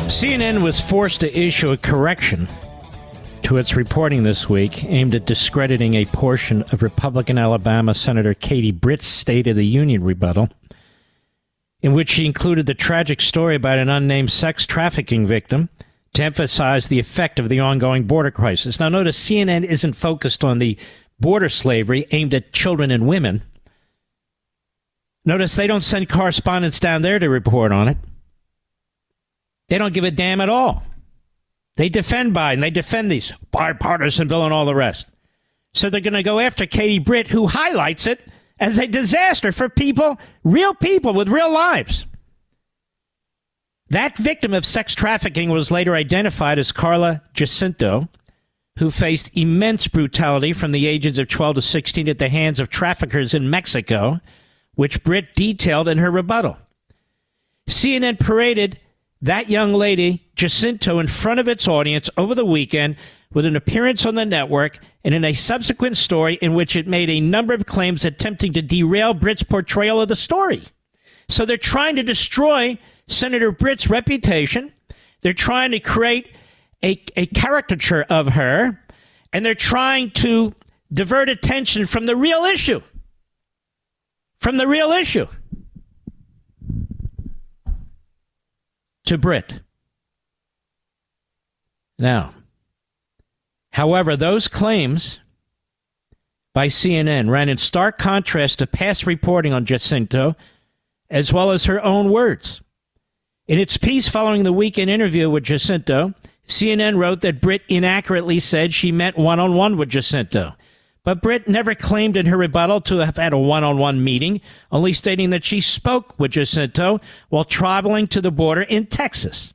CNN was forced to issue a correction to its reporting this week aimed at discrediting a portion of Republican Alabama Senator Katie Britt's State of the Union rebuttal, in which she included the tragic story about an unnamed sex trafficking victim to emphasize the effect of the ongoing border crisis. Now, notice CNN isn't focused on the border slavery aimed at children and women. Notice they don't send correspondents down there to report on it. They don't give a damn at all. They defend Biden. They defend these bipartisan bill and all the rest. So they're going to go after Katie Britt, who highlights it as a disaster for people, real people with real lives. That victim of sex trafficking was later identified as Carla Jacinto, who faced immense brutality from the ages of 12 to 16 at the hands of traffickers in Mexico, which Britt detailed in her rebuttal. CNN paraded that young lady, Jacinto, in front of its audience over the weekend with an appearance on the network and in a subsequent story in which it made a number of claims attempting to derail Britt's portrayal of the story. So they're trying to destroy Senator Britt's reputation. They're trying to create a caricature of her, and they're trying to divert attention from the real issue. From the real issue. To Britt. Now, however, those claims by CNN ran in stark contrast to past reporting on Jacinto, as well as her own words. In its piece following the weekend interview with Jacinto, CNN wrote that Britt inaccurately said she met one-on-one with Jacinto. But Britt never claimed in her rebuttal to have had a one-on-one meeting, only stating that she spoke with Jacinto while traveling to the border in Texas.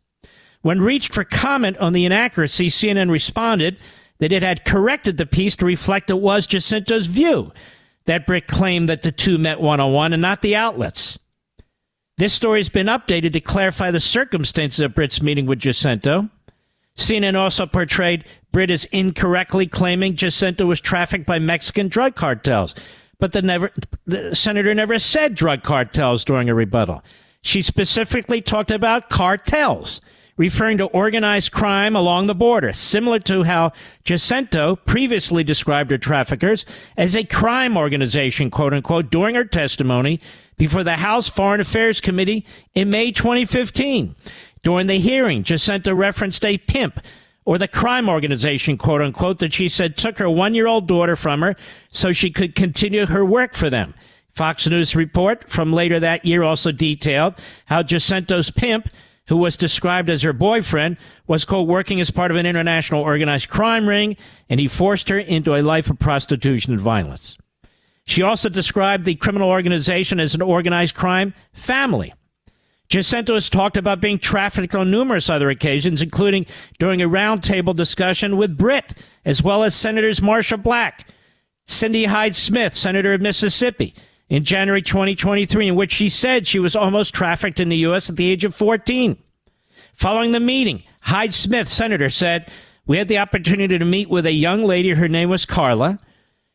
When reached for comment on the inaccuracy, CNN responded that it had corrected the piece to reflect it was Jacinto's view that Britt claimed that the two met one-on-one and not the outlets. This story's been updated to clarify the circumstances of Britt's meeting with Jacinto. CNN also portrayed Britt as incorrectly claiming Jacinto was trafficked by Mexican drug cartels. But the senator never said drug cartels during a rebuttal. She specifically talked about cartels, referring to organized crime along the border, similar to how Jacinto previously described her traffickers as a crime organization, quote unquote, during her testimony before the House Foreign Affairs Committee in May 2015. During the hearing, Jacinto referenced a pimp, or the crime organization, quote unquote, that she said took her 1-year-old daughter from her so she could continue her work for them. Fox News report from later that year also detailed how Jacinto's pimp, who was described as her boyfriend, was, quote, working as part of an international organized crime ring, and he forced her into a life of prostitution and violence. She also described the criminal organization as an organized crime family. Jacinto has talked about being trafficked on numerous other occasions, including during a roundtable discussion with Britt, as well as Senators Marsha Black, Cindy Hyde-Smith, Senator of Mississippi, in January 2023, in which she said she was almost trafficked in the U.S. at the age of 14. Following the meeting, Hyde-Smith, Senator, said, "We had the opportunity to meet with a young lady. Her name was Carla.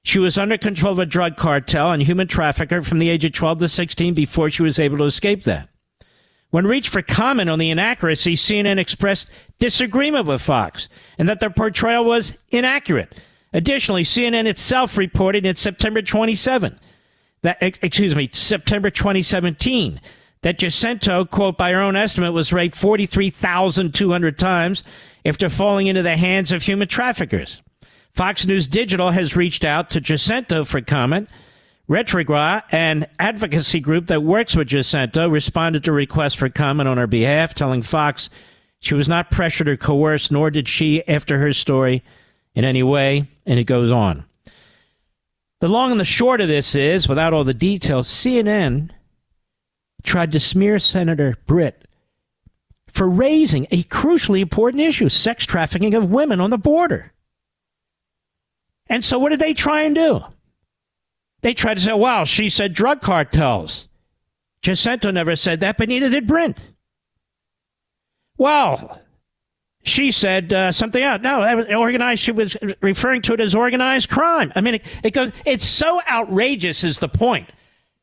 She was under control of a drug cartel and human trafficker from the age of 12 to 16 before she was able to escape that." When reached for comment on the inaccuracy, CNN expressed disagreement with Fox and that their portrayal was inaccurate. Additionally, CNN itself reported in September 2017, that Jacinto, quote, by her own estimate, was raped 43,200 times after falling into the hands of human traffickers. Fox News Digital has reached out to Jacinto for comment. Retrogra, an advocacy group that works with Jacinto, responded to requests for comment on her behalf, telling Fox she was not pressured or coerced, nor did she after her story in any way, and it goes on. The long and the short of this is, without all the details, CNN tried to smear Senator Britt for raising a crucially important issue, sex trafficking of women on the border. And so what did they try and do? They tried to say, well, she said drug cartels. Jacinto never said that, but neither did Brent. Well, she said something else. No, that was organized. She was referring to it as organized crime. I mean, it goes. It's so outrageous is the point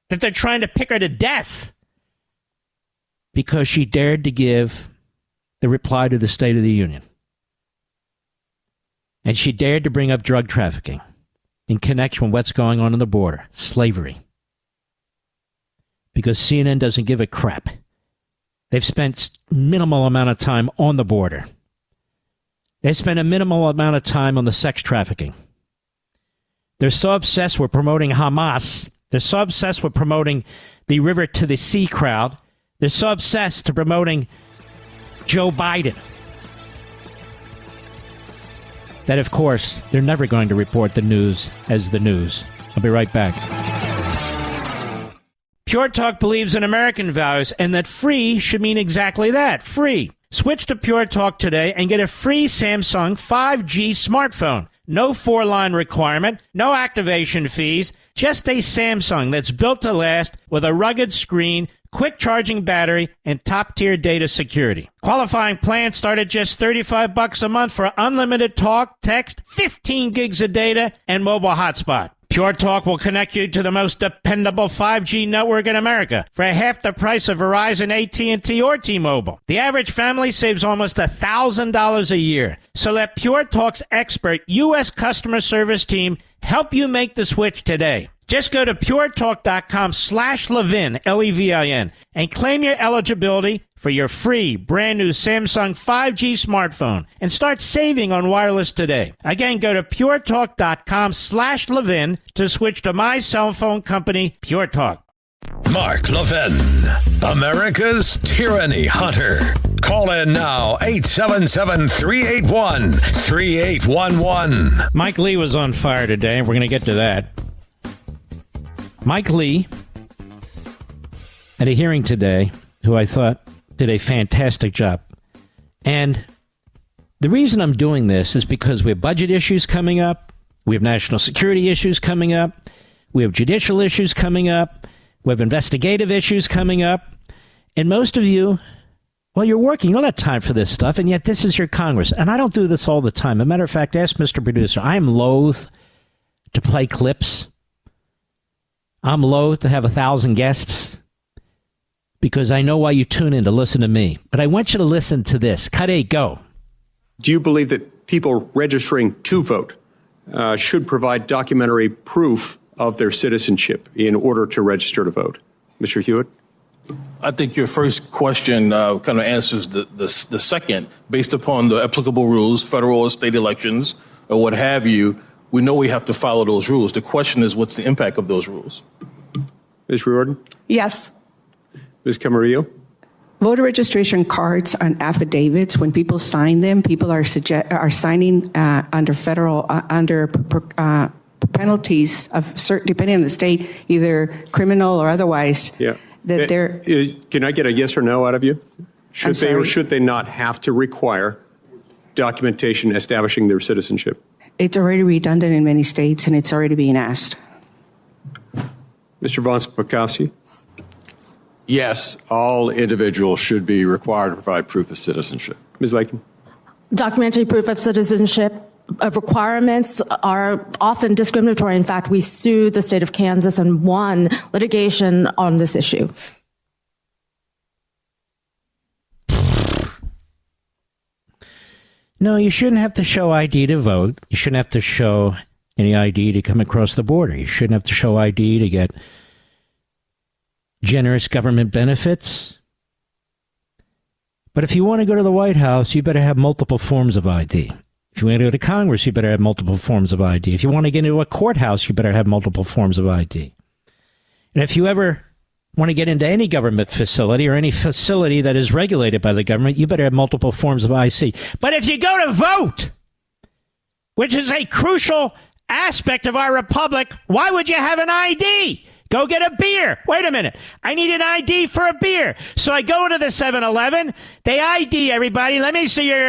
that they're trying to pick her to death because she dared to give the reply to the State of the Union. And she dared to bring up drug trafficking in connection with what's going on the border, slavery. Because CNN doesn't give a crap. They've spent minimal amount of time on the border. They've spent a minimal amount of time on the sex trafficking. They're so obsessed with promoting Hamas. They're so obsessed with promoting the river to the sea crowd. They're so obsessed to promoting Joe Biden that, of course, they're never going to report the news as the news. I'll be right back. Pure Talk believes in American values and that free should mean exactly that, free. Switch to Pure Talk today and get a free Samsung 5G smartphone. No 4-line requirement, no activation fees, just a Samsung that's built to last with a rugged screen, quick charging battery, and top-tier data security. Qualifying plans start at just $35 a month for unlimited talk, text, 15 gigs of data, and mobile hotspot. Pure Talk will connect you to the most dependable 5G network in America for half the price of Verizon, AT&T, or T-Mobile. The average family saves almost $1,000 a year. So let Pure Talk's expert U.S. customer service team help you make the switch today. Just go to puretalk.com/Levin, Levin, and claim your eligibility for your free brand new Samsung 5G smartphone and start saving on wireless today. Again, go to puretalk.com/Levin to switch to my cell phone company, Pure Talk. Mark Levin, America's Tyranny Hunter. Call in now, 877-381-3811. Mike Lee was on fire today, and we're going to get to that. Mike Lee, at a hearing today, who I thought did a fantastic job. And the reason I'm doing this is because we have budget issues coming up. We have national security issues coming up. We have judicial issues coming up. We have investigative issues coming up. And most of you, well, you're working. You don't have time for this stuff, and yet this is your Congress. And I don't do this all the time. As a matter of fact, ask Mr. Producer. I am loath to play clips. I'm loath to have 1,000 guests because I know why you tune in to listen to me. But I want you to listen to this. Cut 8, go. Do you believe that people registering to vote should provide documentary proof of their citizenship in order to register to vote? Mr. Hewitt? I think your first question kind of answers the second. Based upon the applicable rules, federal or state elections, or what have you, we know we have to follow those rules. The question is, what's the impact of those rules? Ms. Riordan? Yes. Ms. Camarillo? Voter registration cards and affidavits, when people sign them, people are signing under federal, penalties of certain, depending on the state, either criminal or otherwise. Yeah. That they're. Can I get a yes or no out of you? Should they or should they not have to require documentation establishing their citizenship? It's already redundant in many states, and it's already being asked. Mr. Von Spakovsky? Yes, all individuals should be required to provide proof of citizenship. Ms. Lakin? Documentary proof of citizenship requirements are often discriminatory. In fact, we sued the state of Kansas and won litigation on this issue. No, you shouldn't have to show ID to vote. You shouldn't have to show any ID to come across the border. You shouldn't have to show ID to get generous government benefits. But if you want to go to the White House, you better have multiple forms of ID. If you want to go to Congress, you better have multiple forms of ID. If you want to get into a courthouse, you better have multiple forms of ID. And if you ever want to get into any government facility or any facility that is regulated by the government, you better have multiple forms of IC. But if you go to vote, which is a crucial aspect of our republic, why would you have an ID? Go get a beer. Wait a minute. I need an ID for a beer. So I go to the 7-Eleven. They ID everybody. Let me see your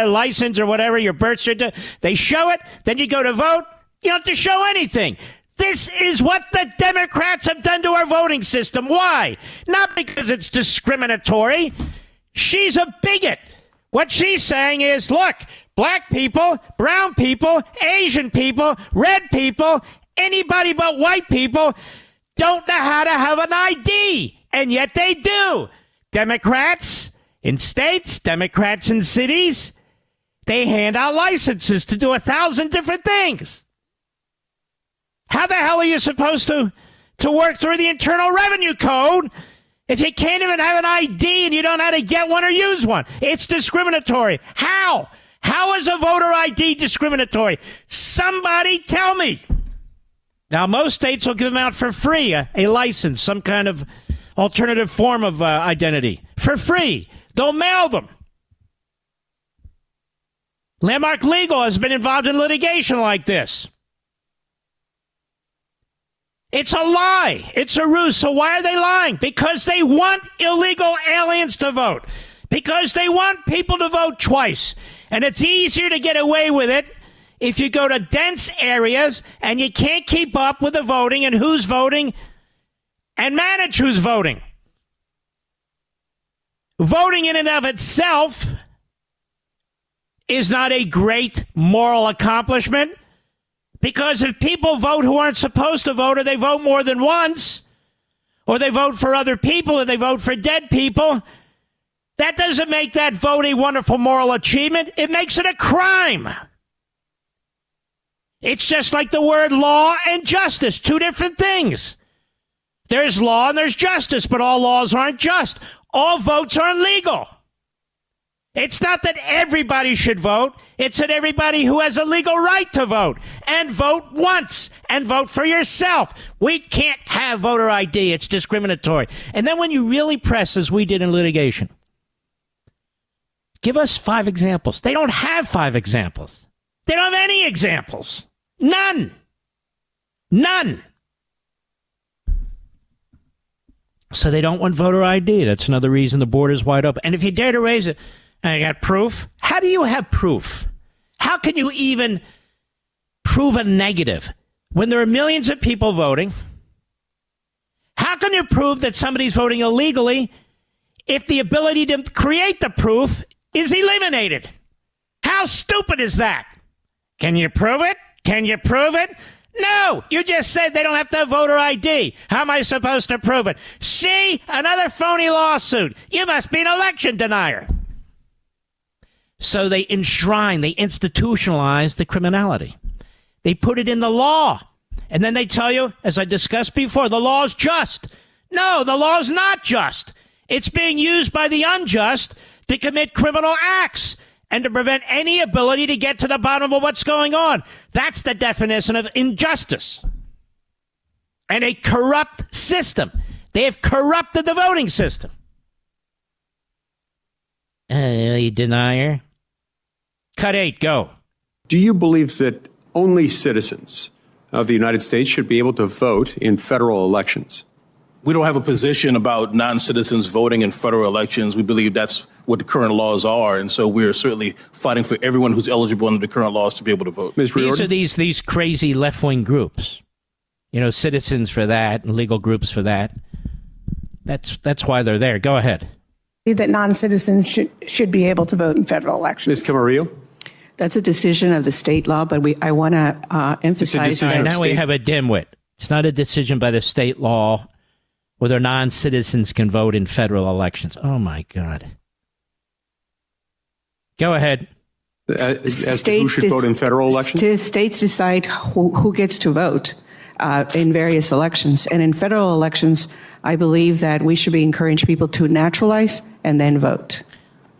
license or whatever, your birth certificate. They show it. Then you go to vote. You don't have to show anything. This is what the Democrats have done to our voting system. Why? Not because it's discriminatory. She's a bigot. What she's saying is, look, black people, brown people, Asian people, red people, anybody but white people don't know how to have an ID, and yet they do. Democrats in states, Democrats in cities, they hand out licenses to do 1,000 different things. How the hell are you supposed to work through the Internal Revenue Code if you can't even have an ID and you don't know how to get one or use one? It's discriminatory. How? How is a voter ID discriminatory? Somebody tell me. Now, most states will give them out for free, a license, some kind of alternative form of identity, for free. They'll mail them. Landmark Legal has been involved in litigation like this. It's a lie. It's a ruse. So why are they lying? Because they want illegal aliens to vote. Because they want people to vote twice. And it's easier to get away with it if you go to dense areas and you can't keep up with the voting and who's voting and manage who's voting. Voting in and of itself is not a great moral accomplishment, because if people vote who aren't supposed to vote, or they vote more than once, or they vote for other people, or they vote for dead people, that doesn't make that vote a wonderful moral achievement. It makes it a crime. It's just like the word law and justice, two different things. There's law and there's justice, but all laws aren't just. All votes aren't legal. It's not that everybody should vote. It's that everybody who has a legal right to vote, and vote once, and vote for yourself. We can't have voter ID. It's discriminatory. And then when you really press, as we did in litigation, give us 5 examples. They don't have 5 examples. They don't have any examples. None. None. So they don't want voter ID. That's another reason the border's wide open. And if you dare to raise it, I got proof. How do you have proof? How can you even prove a negative when there are millions of people voting? How can you prove that somebody's voting illegally if the ability to create the proof is eliminated? How stupid is that? Can you prove it? Can you prove it? No, you just said they don't have to have voter ID. How am I supposed to prove it? See, another phony lawsuit. You must be an election denier. So they enshrine, they institutionalize the criminality. They put it in the law. And then they tell you, as I discussed before, the law is just. No, the law is not just. It's being used by the unjust to commit criminal acts and to prevent any ability to get to the bottom of what's going on. That's the definition of injustice. And a corrupt system. They have corrupted the voting system. You denier. Cut 8, go. Do you believe that only citizens of the United States should be able to vote in federal elections? We don't have a position about non-citizens voting in federal elections. We believe that's what the current laws are. And so we're certainly fighting for everyone who's eligible under the current laws to be able to vote. Ms. These are these crazy left-wing groups. You know, citizens for that and legal groups for that. That's why they're there. Go ahead. That non-citizens should be able to vote in federal elections. Ms. Camarillo? That's a decision of the state law, but I want to emphasize that. Now we have a dimwit. It's not a decision by the state law whether non-citizens can vote in federal elections. Oh, my God. Go ahead. As to who should vote in federal elections? States decide who gets to vote in various elections. And in federal elections, I believe that we should be encouraging people to naturalize and then vote.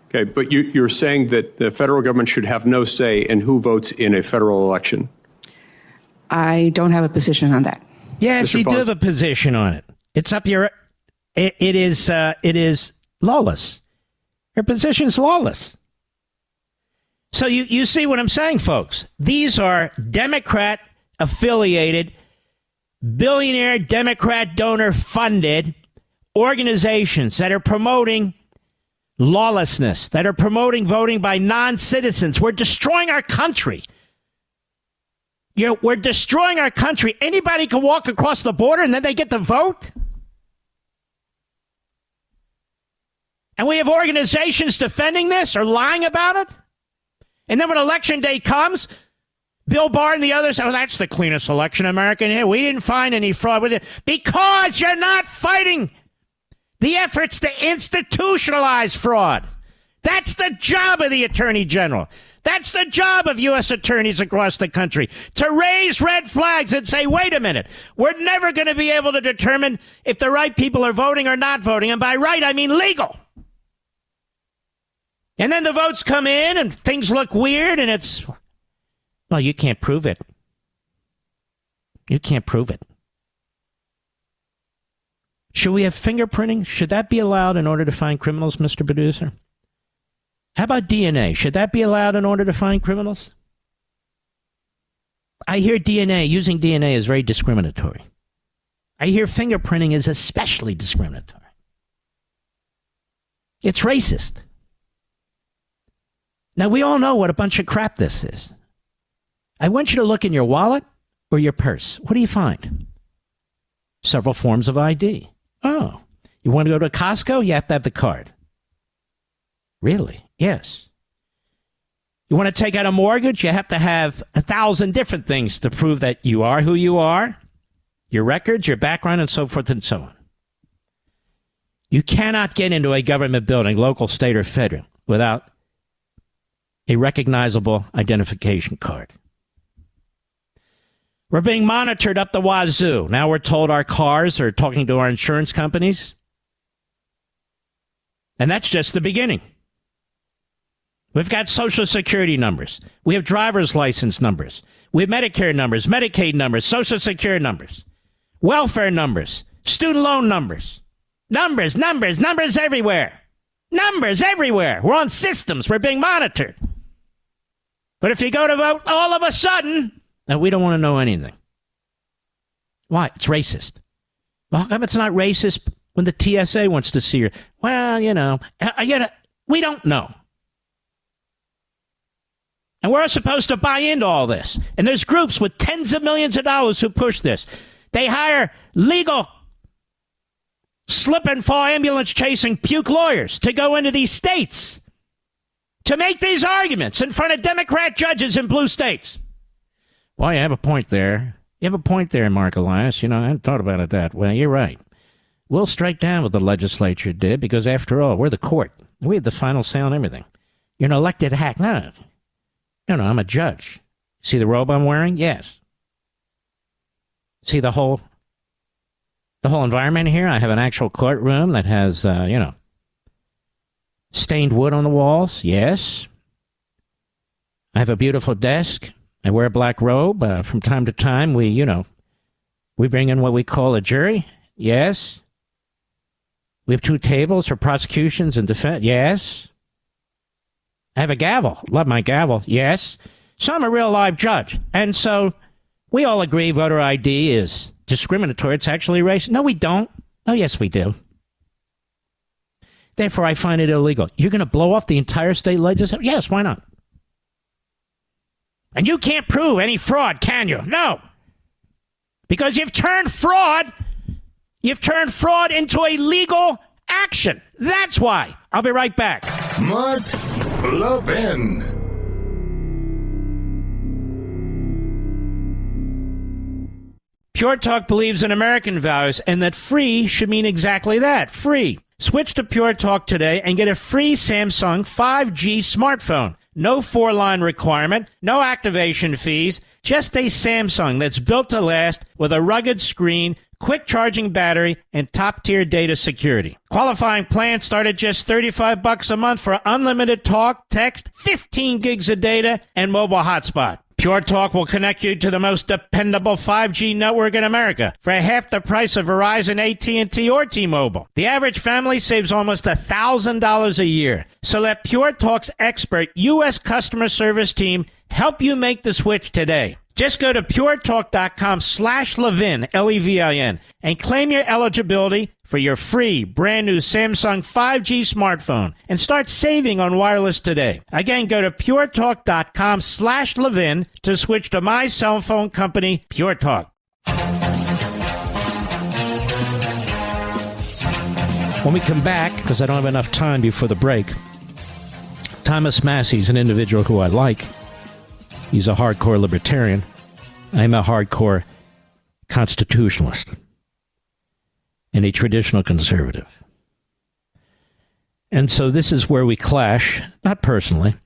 Okay, but you're saying that the federal government should have no say in who votes in a federal election? I don't have a position on that. Yes, you do have a position on it. It's up your. It is lawless. Your position is lawless. So you see what I'm saying, folks? These are Democrat-affiliated, billionaire Democrat donor-funded organizations that are promoting lawlessness, that are promoting voting by non-citizens. We're destroying our country. We're destroying our country. Anybody can walk across the border and then they get to vote? And we have organizations defending this or lying about it? And then when election day comes, Bill Barr and the others, oh, that's the cleanest election in America. Here, we didn't find any fraud with it. Because you're not fighting the efforts to institutionalize fraud. That's the job of the Attorney General. That's the job of U.S. attorneys across the country, to raise red flags and say, wait a minute, we're never going to be able to determine if the right people are voting or not voting. And by right, I mean legal. And then the votes come in and things look weird and it's, well, you can't prove it. You can't prove it. Should we have fingerprinting? Should that be allowed in order to find criminals, Mr. Producer? How about DNA? Should that be allowed in order to find criminals? I hear using DNA is very discriminatory. I hear fingerprinting is especially discriminatory. It's racist. Now, we all know what a bunch of crap this is. I want you to look in your wallet or your purse. What do you find? Several forms of ID. Oh, you want to go to Costco? You have to have the card. Really? Yes. You want to take out a mortgage? You have to have 1,000 different things to prove that you are who you are, your records, your background, and so forth and so on. You cannot get into a government building, local, state, or federal, without a recognizable identification card. We're being monitored up the wazoo. Now we're told our cars are talking to our insurance companies. And that's just the beginning. We've got Social Security numbers. We have driver's license numbers. We have Medicare numbers, Medicaid numbers, Social Security numbers, welfare numbers, student loan numbers. Numbers everywhere. Numbers everywhere. We're on systems. We're being monitored. But if you go to vote, all of a sudden, we don't want to know anything. Why? It's racist. Well, how come it's not racist when the TSA wants to see you? Well, we don't know. And we're supposed to buy into all this. And there's groups with tens of millions of dollars who push this. They hire legal slip and fall ambulance chasing puke lawyers to go into these states to make these arguments in front of Democrat judges in blue states. Well, you have a point there. You have a point there, Mark Elias. You know, I hadn't thought about it that way. You're right. We'll strike down what the legislature did because, after all, we're the court. We have the final say on everything. You're an elected hack. No, I'm a judge. See the robe I'm wearing? Yes. See the whole environment here? I have an actual courtroom that has, stained wood on the walls. Yes. I have a beautiful desk. I wear a black robe. From time to time, we bring in what we call a jury. Yes. We have 2 tables for prosecutions and defense. Yes. I have a gavel. Love my gavel. Yes. So I'm a real live judge. And so we all agree voter ID is discriminatory. It's actually racist. No, we don't. Oh, yes, we do. Therefore, I find it illegal. You're going to blow off the entire state legislature? Yes, why not? And you can't prove any fraud, can you? No. Because you've turned fraud into a legal action. That's why. I'll be right back. Mark Levin. Pure Talk believes in American values and that free should mean exactly that, free. Switch to Pure Talk today and get a free Samsung 5G smartphone. No 4-line requirement, no activation fees, just a Samsung that's built to last with a rugged screen, quick charging battery, and top-tier data security. Qualifying plans start at just $35 a month for unlimited talk, text, 15 gigs of data, and mobile hotspot. Pure Talk will connect you to the most dependable 5G network in America for half the price of Verizon, AT&T, or T-Mobile. The average family saves almost $1,000 a year. So let Pure Talk's expert U.S. customer service team help you make the switch today. Just go to puretalk.com/Levin, Levin, and claim your eligibility for your free brand new Samsung 5G smartphone and start saving on wireless today. Again, go to puretalk.com/Levin to switch to my cell phone company, Pure Talk. When we come back, because I don't have enough time before the break, Thomas Massey's an individual who I like. He's a hardcore libertarian. I'm a hardcore constitutionalist and a traditional conservative. And so this is where we clash, not personally.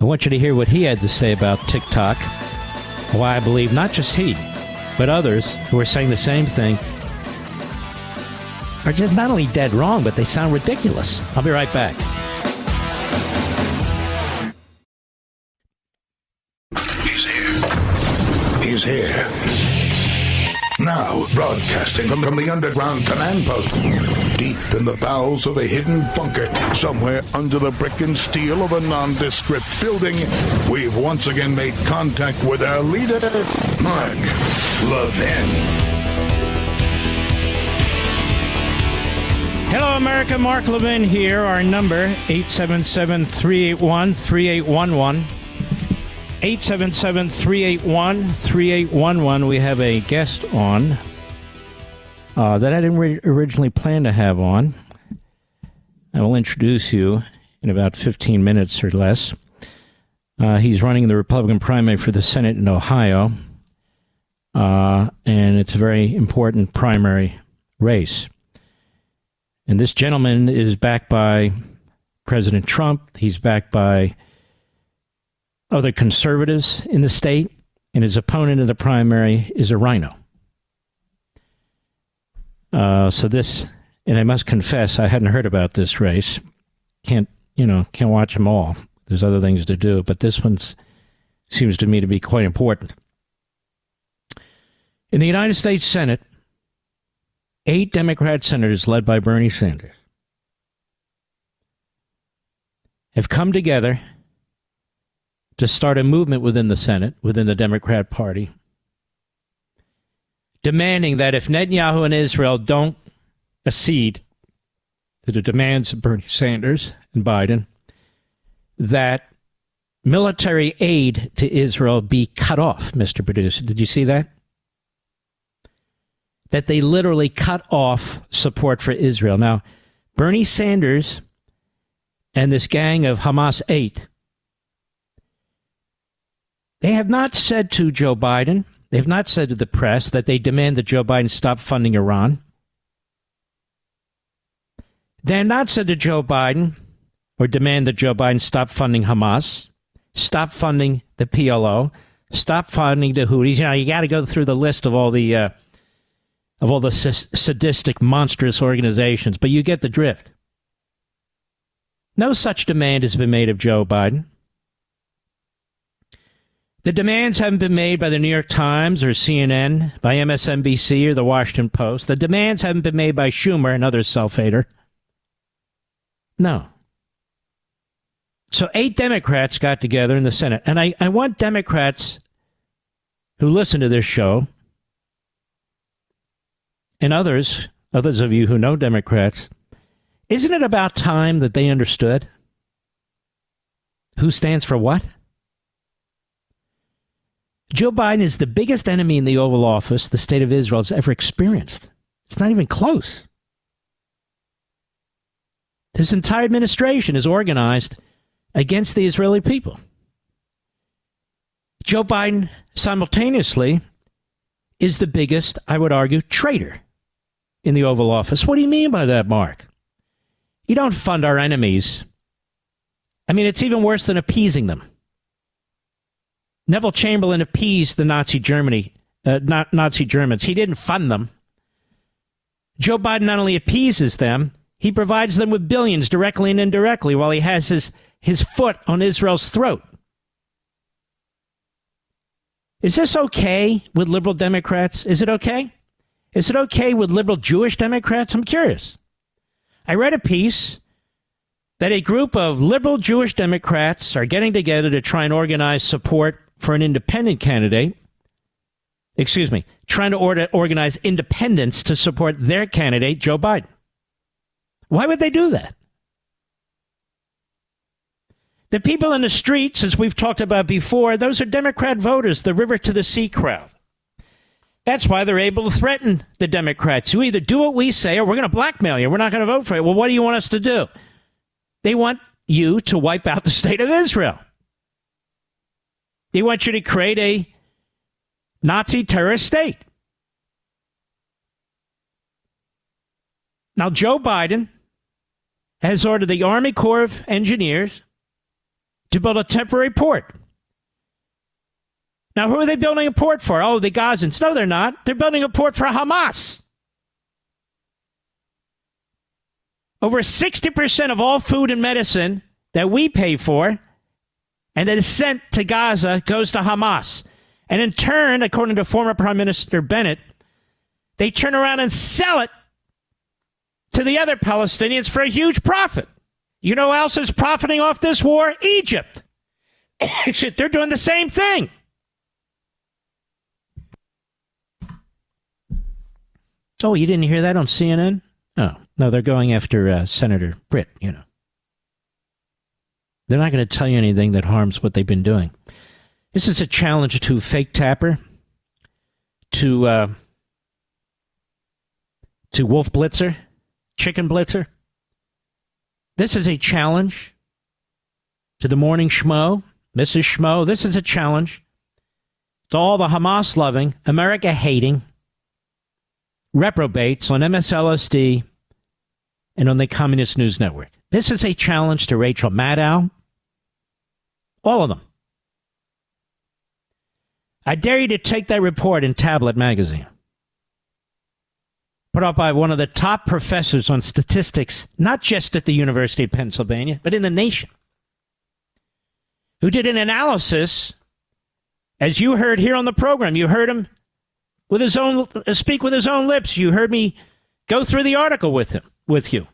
I want you to hear what he had to say about TikTok, why I believe not just he, but others who are saying the same thing are just not only dead wrong, but they sound ridiculous. I'll be right back. He's here. Now, broadcasting from the underground command post, deep in the bowels of a hidden bunker, somewhere under the brick and steel of a nondescript building, we've once again made contact with our leader, Mark Levin. Hello, America. Mark Levin here. Our number, 877-381-3811. 877-381-3811. We have a guest on that I didn't originally plan to have on. I will introduce you in about 15 minutes or less. He's running the Republican primary for the Senate in Ohio, and it's a very important primary race. And this gentleman is backed by President Trump. He's backed by other conservatives in the state, and his opponent in the primary is a rhino. So this, and I must confess, I hadn't heard about this race. Can't watch them all. There's other things to do, but this one seems to me to be quite important. In the United States Senate, 8 Democrat senators led by Bernie Sanders have come together to start a movement within the Senate, within the Democrat Party, demanding that if Netanyahu and Israel don't accede to the demands of Bernie Sanders and Biden, that military aid to Israel be cut off, Mr. Producer. Did you see that? that they literally cut off support for Israel. Now, Bernie Sanders and this gang of Hamas 8, they have not said to Joe Biden, they have not said to the press that they demand that Joe Biden stop funding Iran. They have not said to Joe Biden or demand that Joe Biden stop funding Hamas, stop funding the PLO, stop funding the Houthis. You know, you got to go through the list of all the sadistic, monstrous organizations, but you get the drift. No such demand has been made of Joe Biden. The demands haven't been made by the New York Times or CNN, by MSNBC or the Washington Post. The demands haven't been made by Schumer, another self-hater. No. So 8 Democrats got together in the Senate. And I want Democrats who listen to this show, and others of you who know Democrats, isn't it about time that they understood who stands for what? Joe Biden is the biggest enemy in the Oval Office the state of Israel has ever experienced. It's not even close. This entire administration is organized against the Israeli people. Joe Biden simultaneously is the biggest, I would argue, traitor in the Oval Office. What do you mean by that, Mark? You don't fund our enemies. I mean, it's even worse than appeasing them. Neville Chamberlain appeased the Nazi Germans. He didn't fund them. Joe Biden not only appeases them, he provides them with billions directly and indirectly while he has his foot on Israel's throat. Is this okay with liberal Democrats? Is it okay? Is it okay with liberal Jewish Democrats? I'm curious. I read a piece that a group of liberal Jewish Democrats are getting together to try and organize support for an independent candidate. Excuse me, trying to organize independents to support their candidate, Joe Biden. Why would they do that? The people in the streets, as we've talked about before, those are Democrat voters, the river to the sea crowd. That's why they're able to threaten the Democrats. You either do what we say or we're going to blackmail you. We're not going to vote for you. Well, what do you want us to do? They want you to wipe out the state of Israel. They want you to create a Nazi terrorist state. Now, Joe Biden has ordered the Army Corps of Engineers to build a temporary port. Now, who are they building a port for? Oh, the Gazans. No, they're not. They're building a port for Hamas. Over 60% of all food and medicine that we pay for and that is sent to Gaza goes to Hamas. And in turn, according to former Prime Minister Bennett, they turn around and sell it to the other Palestinians for a huge profit. You know who else is profiting off this war? Egypt. They're doing the same thing. Oh, you didn't hear that on CNN? Oh, no, they're going after Senator Britt, you know. They're not going to tell you anything that harms what they've been doing. This is a challenge to Fake Tapper, to Wolf Blitzer, Chicken Blitzer. This is a challenge to the Morning Schmo, Mrs. Schmo. This is a challenge to all the Hamas-loving, America-hating reprobates on MSLSD and on the Communist News Network. This is a challenge to Rachel Maddow. All of them. I dare you to take that report in Tablet magazine, put out by one of the top professors on statistics, not just at the University of Pennsylvania, but in the nation, who did an analysis, as you heard here on the program. You heard him with his own speak with his own lips. You heard me go through the article with you.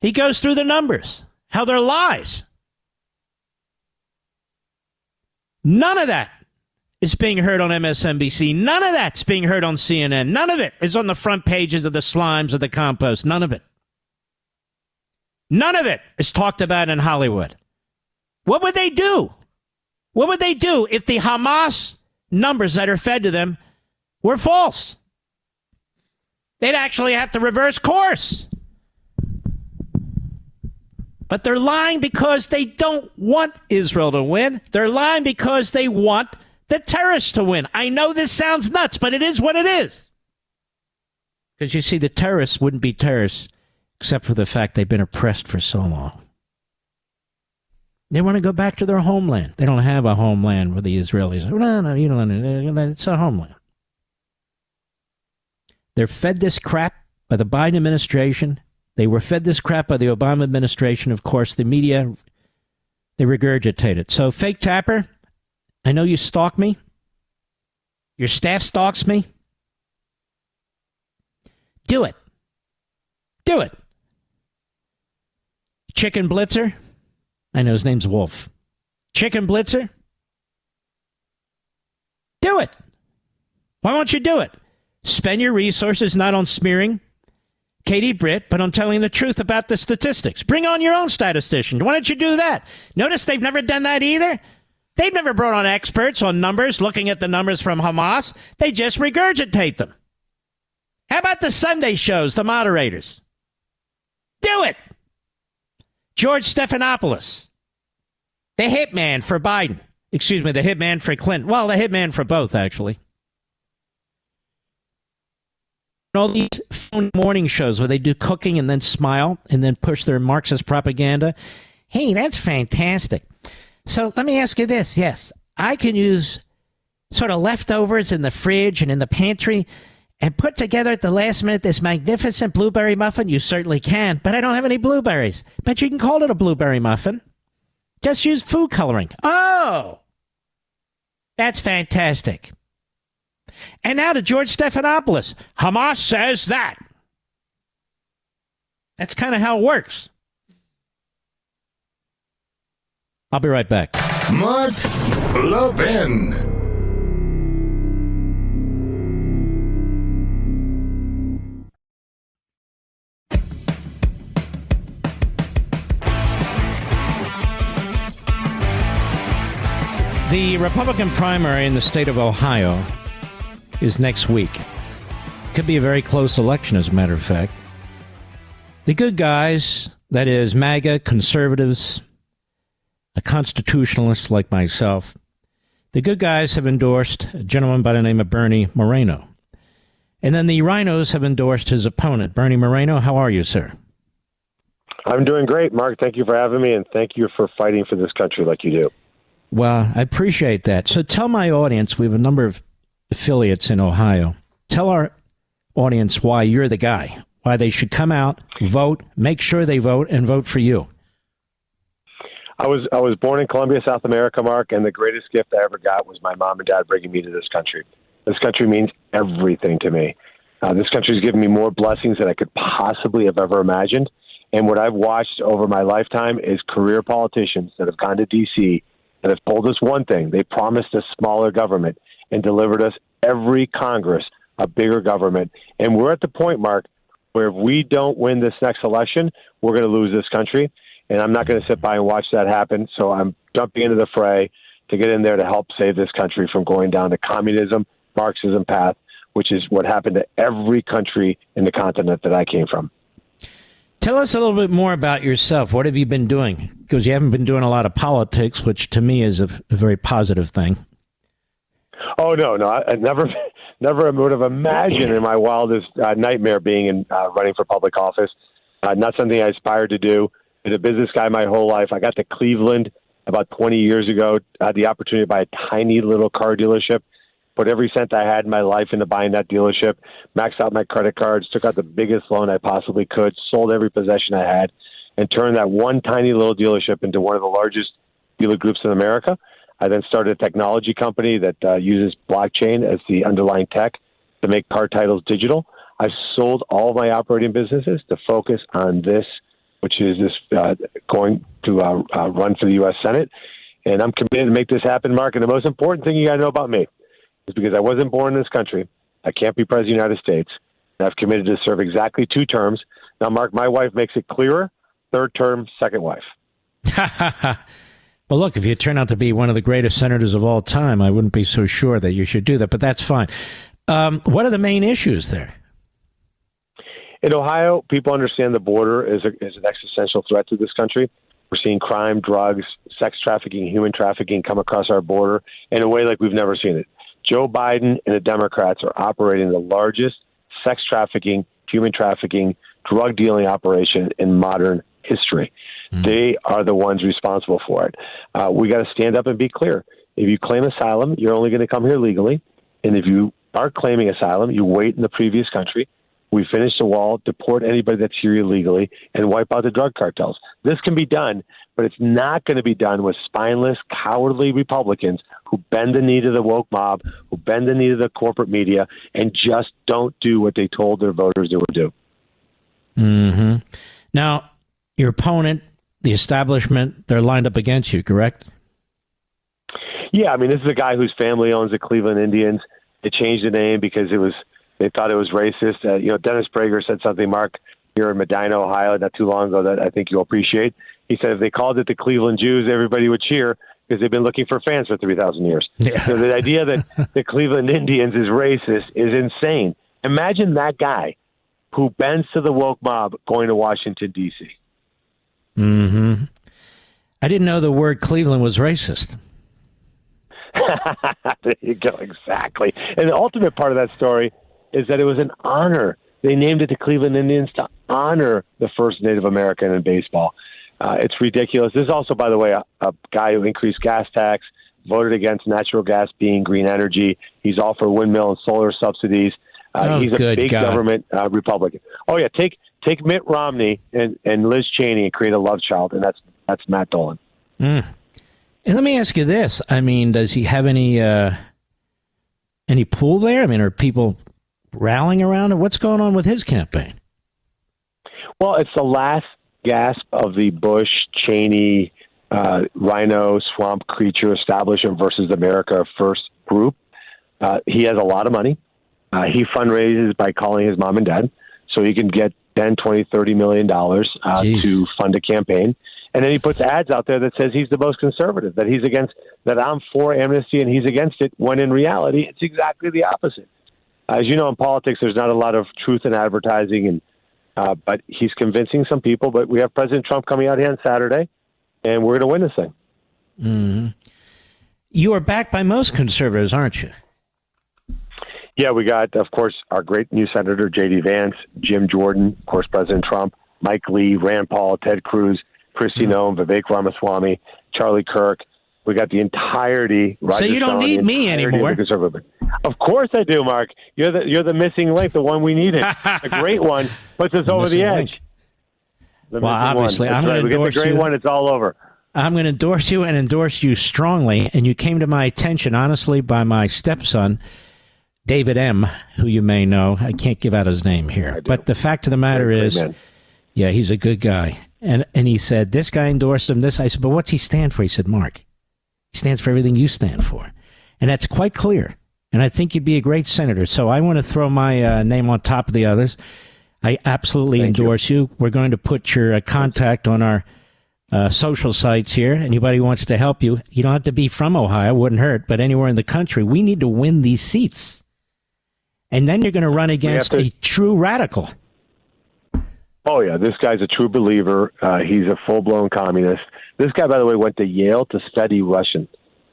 He goes through the numbers, how they're lies. None of that is being heard on MSNBC. None of that's being heard on CNN. None of it is on the front pages of the Slimes or the Compost. None of it. None of it is talked about in Hollywood. What would they do? What would they do if the Hamas numbers that are fed to them were false. They'd actually have to reverse course. But they're lying because they don't want Israel to win. They're lying because they want the terrorists to win. I know this sounds nuts, but it is what it is. Because you see, the terrorists wouldn't be terrorists except for the fact they've been oppressed for so long. They want to go back to their homeland. They don't have a homeland with the Israelis. No, you don't. It's a homeland. They're fed this crap by the Biden administration. They were fed this crap by the Obama administration. Of course, the media, they regurgitate it. So, Fake Tapper, I know you stalk me. Your staff stalks me. Do it. Do it. Chicken Blitzer. I know his name's Wolf. Chicken Blitzer. Do it. Why won't you do it? Spend your resources not on smearing Katie Britt, but on telling the truth about the statistics. Bring on your own statistician. Why don't you do that? Notice they've never done that either. They've never brought on experts on numbers, looking at the numbers from Hamas. They just regurgitate them. How about the Sunday shows, the moderators? Do it. George Stephanopoulos, the hitman for Biden. Excuse me, the hitman for Clinton. Well, the hitman for both, actually. All these phone morning shows where they do cooking and then smile and then push their Marxist propaganda. Hey, that's fantastic. So let me ask you this. Yes, I can use sort of leftovers in the fridge and in the pantry and put together at the last minute this magnificent blueberry muffin. You certainly can, but I don't have any blueberries. But you can call it a blueberry muffin. Just use food coloring. Oh, that's fantastic. And now to George Stephanopoulos. Hamas says that. That's kind of how it works. I'll be right back. Mark Levin. The Republican primary in the state of Ohio is next week. Could be a very close election, as a matter of fact. The good guys, that is MAGA, conservatives, a constitutionalist like myself, the good guys have endorsed a gentleman by the name of Bernie Moreno. And then the rhinos have endorsed his opponent, Bernie Moreno. How are you, sir? I'm doing great, Mark. Thank you for having me, and thank you for fighting for this country like you do. Well, I appreciate that. So tell my audience, we have a number of affiliates in Ohio. Tell our audience why you're the guy, why they should come out, vote, make sure they vote, and vote for you. I was born in Colombia, South America, Mark, and the greatest gift I ever got was my mom and dad bringing me to this country. This country means everything to me. This country has given me more blessings than I could possibly have ever imagined. And what I've watched over my lifetime is career politicians that have gone to D.C. and have told us one thing. They promised us smaller government and delivered us every Congress a bigger government. And we're at the point, Mark, where if we don't win this next election, we're going to lose this country. And I'm not going to sit by and watch that happen. So I'm jumping into the fray to get in there to help save this country from going down the communism, Marxism path, which is what happened to every country in the continent that I came from. Tell us a little bit more about yourself. What have you been doing? Because you haven't been doing a lot of politics, which to me is a very positive thing. Oh, no. I never would have imagined in my wildest nightmare being in running for public office. Not something I aspired to do. As a business guy my whole life, I got to Cleveland about 20 years ago. I had the opportunity to buy a tiny little car dealership, put every cent I had in my life into buying that dealership, maxed out my credit cards, took out the biggest loan I possibly could, sold every possession I had, and turned that one tiny little dealership into one of the largest dealer groups in America. I then started a technology company that uses blockchain as the underlying tech to make car titles digital. I sold all of my operating businesses to focus on this, which is this going to run for the U.S. Senate. And I'm committed to make this happen, Mark. And the most important thing you got to know about me is because I wasn't born in this country, I can't be president of the United States. And I've committed to serve exactly 2 terms. Now, Mark, my wife makes it clearer. 3rd term, second wife. Well, look, if you turn out to be one of the greatest senators of all time, I wouldn't be so sure that you should do that, but that's fine. What are the main issues there? In Ohio, people understand the border is an existential threat to this country. We're seeing crime, drugs, sex trafficking, human trafficking come across our border in a way like we've never seen it. Joe Biden and the Democrats are operating the largest sex trafficking, human trafficking, drug dealing operation in modern history. They are the ones responsible for it. We got to stand up and be clear. If you claim asylum, you're only going to come here legally. And if you are claiming asylum, you wait in the previous country. We finish the wall, deport anybody that's here illegally, and wipe out the drug cartels. This can be done, but it's not going to be done with spineless, cowardly Republicans who bend the knee to the woke mob, who bend the knee to the corporate media, and just don't do what they told their voters they would do. Mm-hmm. Now, your opponent, the establishment, they're lined up against you, correct? Yeah, I mean, this is a guy whose family owns the Cleveland Indians. They changed the name because they thought it was racist. Dennis Prager said something, Mark, here in Medina, Ohio, not too long ago that I think you'll appreciate. He said if they called it the Cleveland Jews, everybody would cheer because they've been looking for fans for 3,000 years. Yeah. So the idea that the Cleveland Indians is racist is insane. Imagine that guy who bends to the woke mob going to Washington, D.C. Mm-hmm. I didn't know the word Cleveland was racist. There you go, exactly. And the ultimate part of that story is that it was an honor. They named it the Cleveland Indians to honor the first Native American in baseball. It's ridiculous. This is also, by the way, a guy who increased gas tax, voted against natural gas being green energy. He's all for windmill and solar subsidies. He's a big government Republican. Oh, yeah, take Mitt Romney and Liz Cheney and create a love child, and that's Matt Dolan. Mm. And let me ask you this. I mean, does he have any pull there? I mean, are people rallying around him? What's going on with his campaign? Well, it's the last gasp of the Bush, Cheney, Rhino, swamp creature establishment versus America First group. He has a lot of money. He fundraises by calling his mom and dad, so he can get $10, $20, $30 million to fund a campaign. And then he puts ads out there that says he's the most conservative, that he's against, that I'm for amnesty and he's against it, when in reality, it's exactly the opposite. As you know, in politics, there's not a lot of truth in advertising, but he's convincing some people. But we have President Trump coming out here on Saturday, and we're going to win this thing. Mm-hmm. You are backed by most conservatives, aren't you? Yeah, we got, of course, our great new Senator, J.D. Vance, Jim Jordan, of course, President Trump, Mike Lee, Rand Paul, Ted Cruz, Kristi Noem, Vivek Ramaswamy, Charlie Kirk. We got the entirety. So you don't need me anymore. Of course I do, Mark. You're the missing link, the one we needed. A great one puts us over the edge. Well, obviously, I'm going to endorse you. We get the great one, it's all over. I'm going to endorse you and endorse you strongly. And you came to my attention, honestly, by my stepson, David M., who you may know. I can't give out his name here. But the fact of the matter is, yeah, he's a good guy. And he said, this guy endorsed him. I said, but what's he stand for? He said, Mark, he stands for everything you stand for. And that's quite clear. And I think you'd be a great senator. So I want to throw my name on top of the others. I absolutely endorse you. We're going to put your contact on our social sites here. Anybody who wants to help you, you don't have to be from Ohio, wouldn't hurt, but anywhere in the country. We need to win these seats. And then you're going to run against a true radical. Oh, yeah, this guy's a true believer. He's a full-blown communist. This guy, by the way, went to Yale to study Russian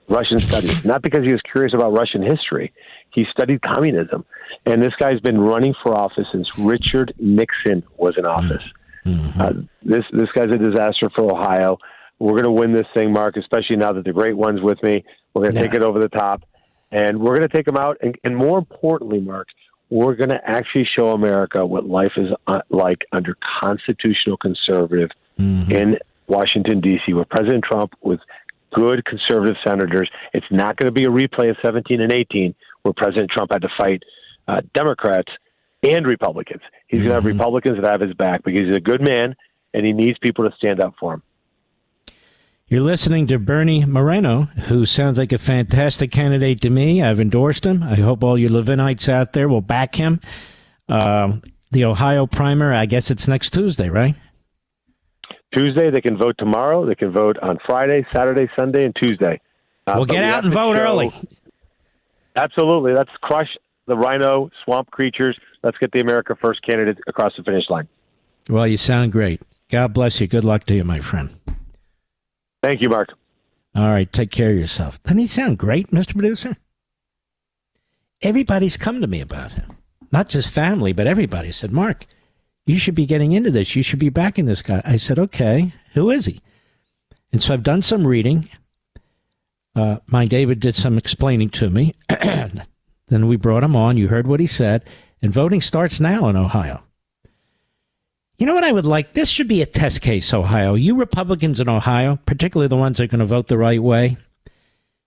studies, not because he was curious about Russian history. He studied communism. And this guy's been running for office since Richard Nixon was in office. Mm-hmm. This guy's a disaster for Ohio. We're going to win this thing, Mark, especially now that the great one's with me. We're going to take it over the top, and we're going to take them out. And more importantly, Mark, we're going to actually show America what life is like under constitutional conservative in Washington, D.C., with President Trump, with good conservative senators. It's not going to be a replay of 17 and 18, where President Trump had to fight Democrats and Republicans. He's going to have Republicans that have his back because he's a good man, and he needs people to stand up for him. You're listening to Bernie Moreno, who sounds like a fantastic candidate to me. I've endorsed him. I hope all you Levinites out there will back him. The Ohio primer, I guess it's next Tuesday, right? Tuesday. They can vote tomorrow. They can vote on Friday, Saturday, Sunday, and Tuesday. Well, get out and vote early. Absolutely. Let's crush the rhino swamp creatures. Let's get the America First candidate across the finish line. Well, you sound great. God bless you. Good luck to you, my friend. Thank you, Mark. All right, take care of yourself. Doesn't he sound great, Mr. Producer? Everybody's come to me about him. Not just family, but everybody said, Mark, you should be getting into this. You should be backing this guy. I said, okay, who is he? And so I've done some reading. My David did some explaining to me. Then we brought him on. You heard what he said. And voting starts now in Ohio. You know what I would like? This should be a test case, Ohio. You Republicans in Ohio, particularly the ones that are going to vote the right way,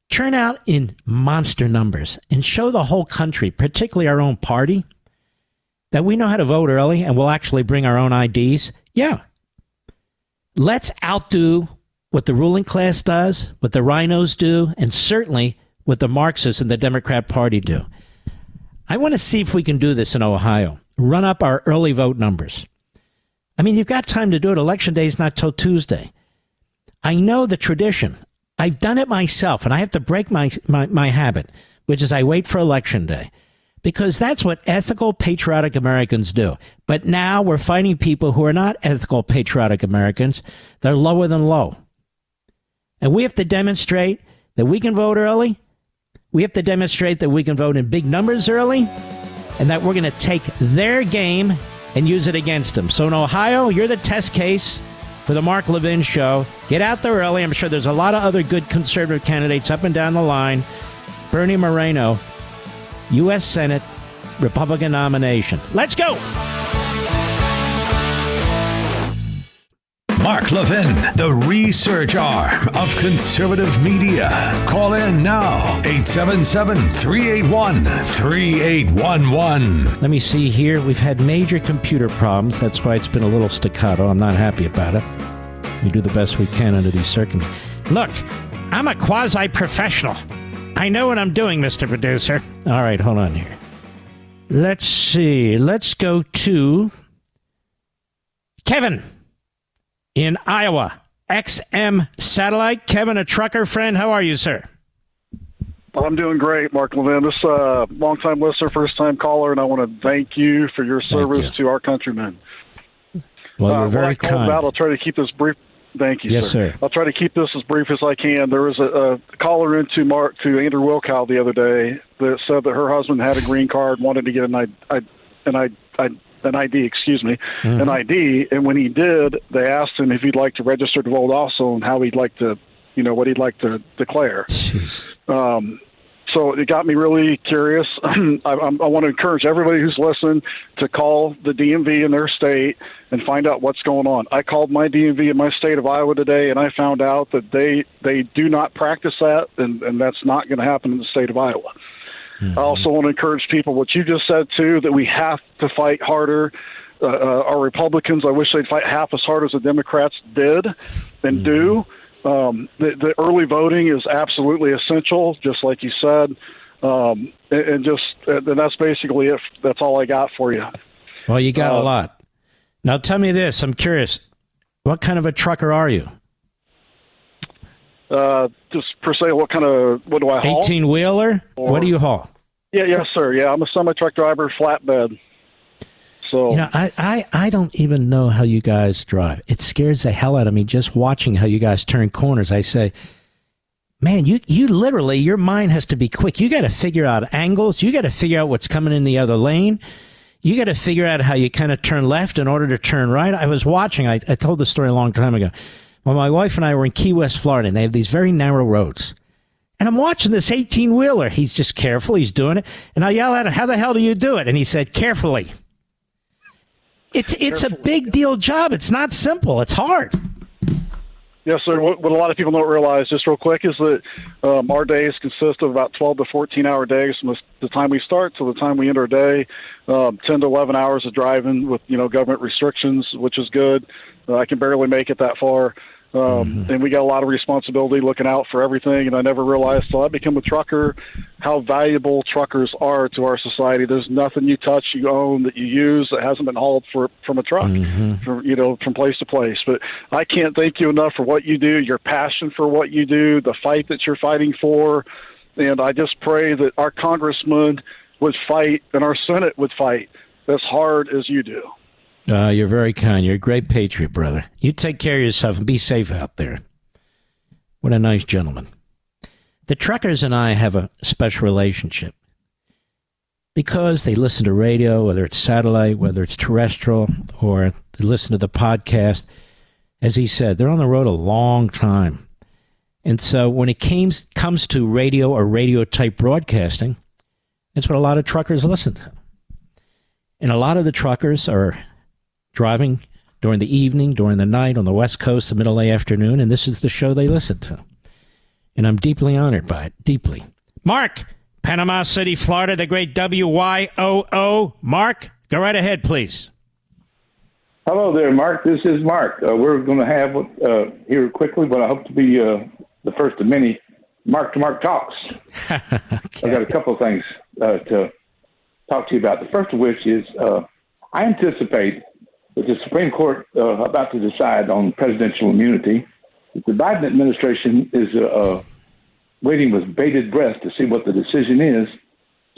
turn out in monster numbers and show the whole country, particularly our own party, that we know how to vote early and we'll actually bring our own IDs. Yeah. Let's outdo what the ruling class does, what the rhinos do, and certainly what the Marxists and the Democrat Party do. I want to see if we can do this in Ohio. Run up our early vote numbers. I mean, you've got time to do it. Election day is not till Tuesday. I know the tradition. I've done it myself, and I have to break my habit, which is I wait for Election day, because that's what ethical, patriotic Americans do. But now we're fighting people who are not ethical, patriotic Americans. They're lower than low. And we have to demonstrate that we can vote early. We have to demonstrate that we can vote in big numbers early, and that we're going to take their game and use it against them. So in Ohio, you're the test case for the Mark Levin Show. Get out there early. I'm sure there's a lot of other good conservative candidates up and down the line. Bernie Moreno, U.S. Senate, Republican nomination. Let's go! Mark Levin, the research arm of conservative media. Call in now, 877-381-3811. Let me see here. We've had major computer problems. That's why it's been a little staccato. I'm not happy about it. We do the best we can under these circumstances. Look, I'm a quasi-professional. I know what I'm doing, Mr. Producer. All right, hold on here. Let's see. Let's go to Kevin in Iowa. XM Satellite. Kevin, a trucker friend. How are you, sir? I'm doing great, Mark Levin. This long-time listener, first-time caller, and I want to thank you for your service to our countrymen. Well, you're very kind. I'll try to keep this brief. Thank you, yes, sir. I'll try to keep this as brief as I can. There was a caller into Andrew Wilkow the other day that said that her husband had a green card, wanted to get an ID, an ID. And when he did, they asked him if he'd like to register to vote also and how he'd like to, what he'd like to declare. So it got me really curious. I want to encourage everybody who's listening to call the DMV in their state and find out what's going on. I called my DMV in my state of Iowa today, and I found out that they do not practice that, and that's not going to happen in the state of Iowa. I also want to encourage people, what you just said, too, that we have to fight harder. Our Republicans, I wish they'd fight half as hard as the Democrats did and do. The early voting is absolutely essential, just like you said. And that's basically it. That's all I got for you. Well, you got a lot. Now, tell me this. I'm curious. What kind of a trucker are you? Just per se, what do I haul? 18-wheeler? What do you haul? Yeah, yes, sir. Yeah, I'm a semi-truck driver, flatbed. So I don't even know how you guys drive. It scares the hell out of me just watching how you guys turn corners. I say, man, you literally, your mind has to be quick. You got to figure out angles. You got to figure out what's coming in the other lane. You got to figure out how you kind of turn left in order to turn right. I was watching, I told this story a long time ago. Well, my wife and I were in Key West, Florida, and they have these very narrow roads. And I'm watching this 18-wheeler. He's just careful. He's doing it. And I yell at him, how the hell do you do it? And he said, carefully. It's a big deal job. It's not simple. It's hard. Yes, sir. What a lot of people don't realize, just real quick, is that our days consist of about 12 to 14-hour days from the time we start to the time we end our day. 10 to 11 hours of driving with government restrictions, which is good. I can barely make it that far. And we got a lot of responsibility looking out for everything. And I never realized till I became a trucker how valuable truckers are to our society. There's nothing you touch, you own, that you use that hasn't been hauled from a truck, from place to place. But I can't thank you enough for what you do, your passion for what you do, the fight that you're fighting for. And I just pray that our congressman would fight and our Senate would fight as hard as you do. You're very kind. You're a great patriot, brother. You take care of yourself and be safe out there. What a nice gentleman. The truckers and I have a special relationship because they listen to radio, whether it's satellite, whether it's terrestrial, or they listen to the podcast. As he said, they're on the road a long time. And so when it comes to radio or radio-type broadcasting, that's what a lot of truckers listen to. And a lot of the truckers are driving during the evening, during the night, on the West Coast, the middle of the afternoon, and this is the show they listen to. And I'm deeply honored by it, deeply. Mark, Panama City, Florida, the great WYOO. Mark, go right ahead, please. Hello there, Mark. This is Mark. We're going to have here quickly, but I hope to be the first of many Mark to Mark talks. Okay. I've got a couple of things to talk to you about. The first of which is I anticipate that the Supreme Court about to decide on presidential immunity. The Biden administration is waiting with bated breath to see what the decision is.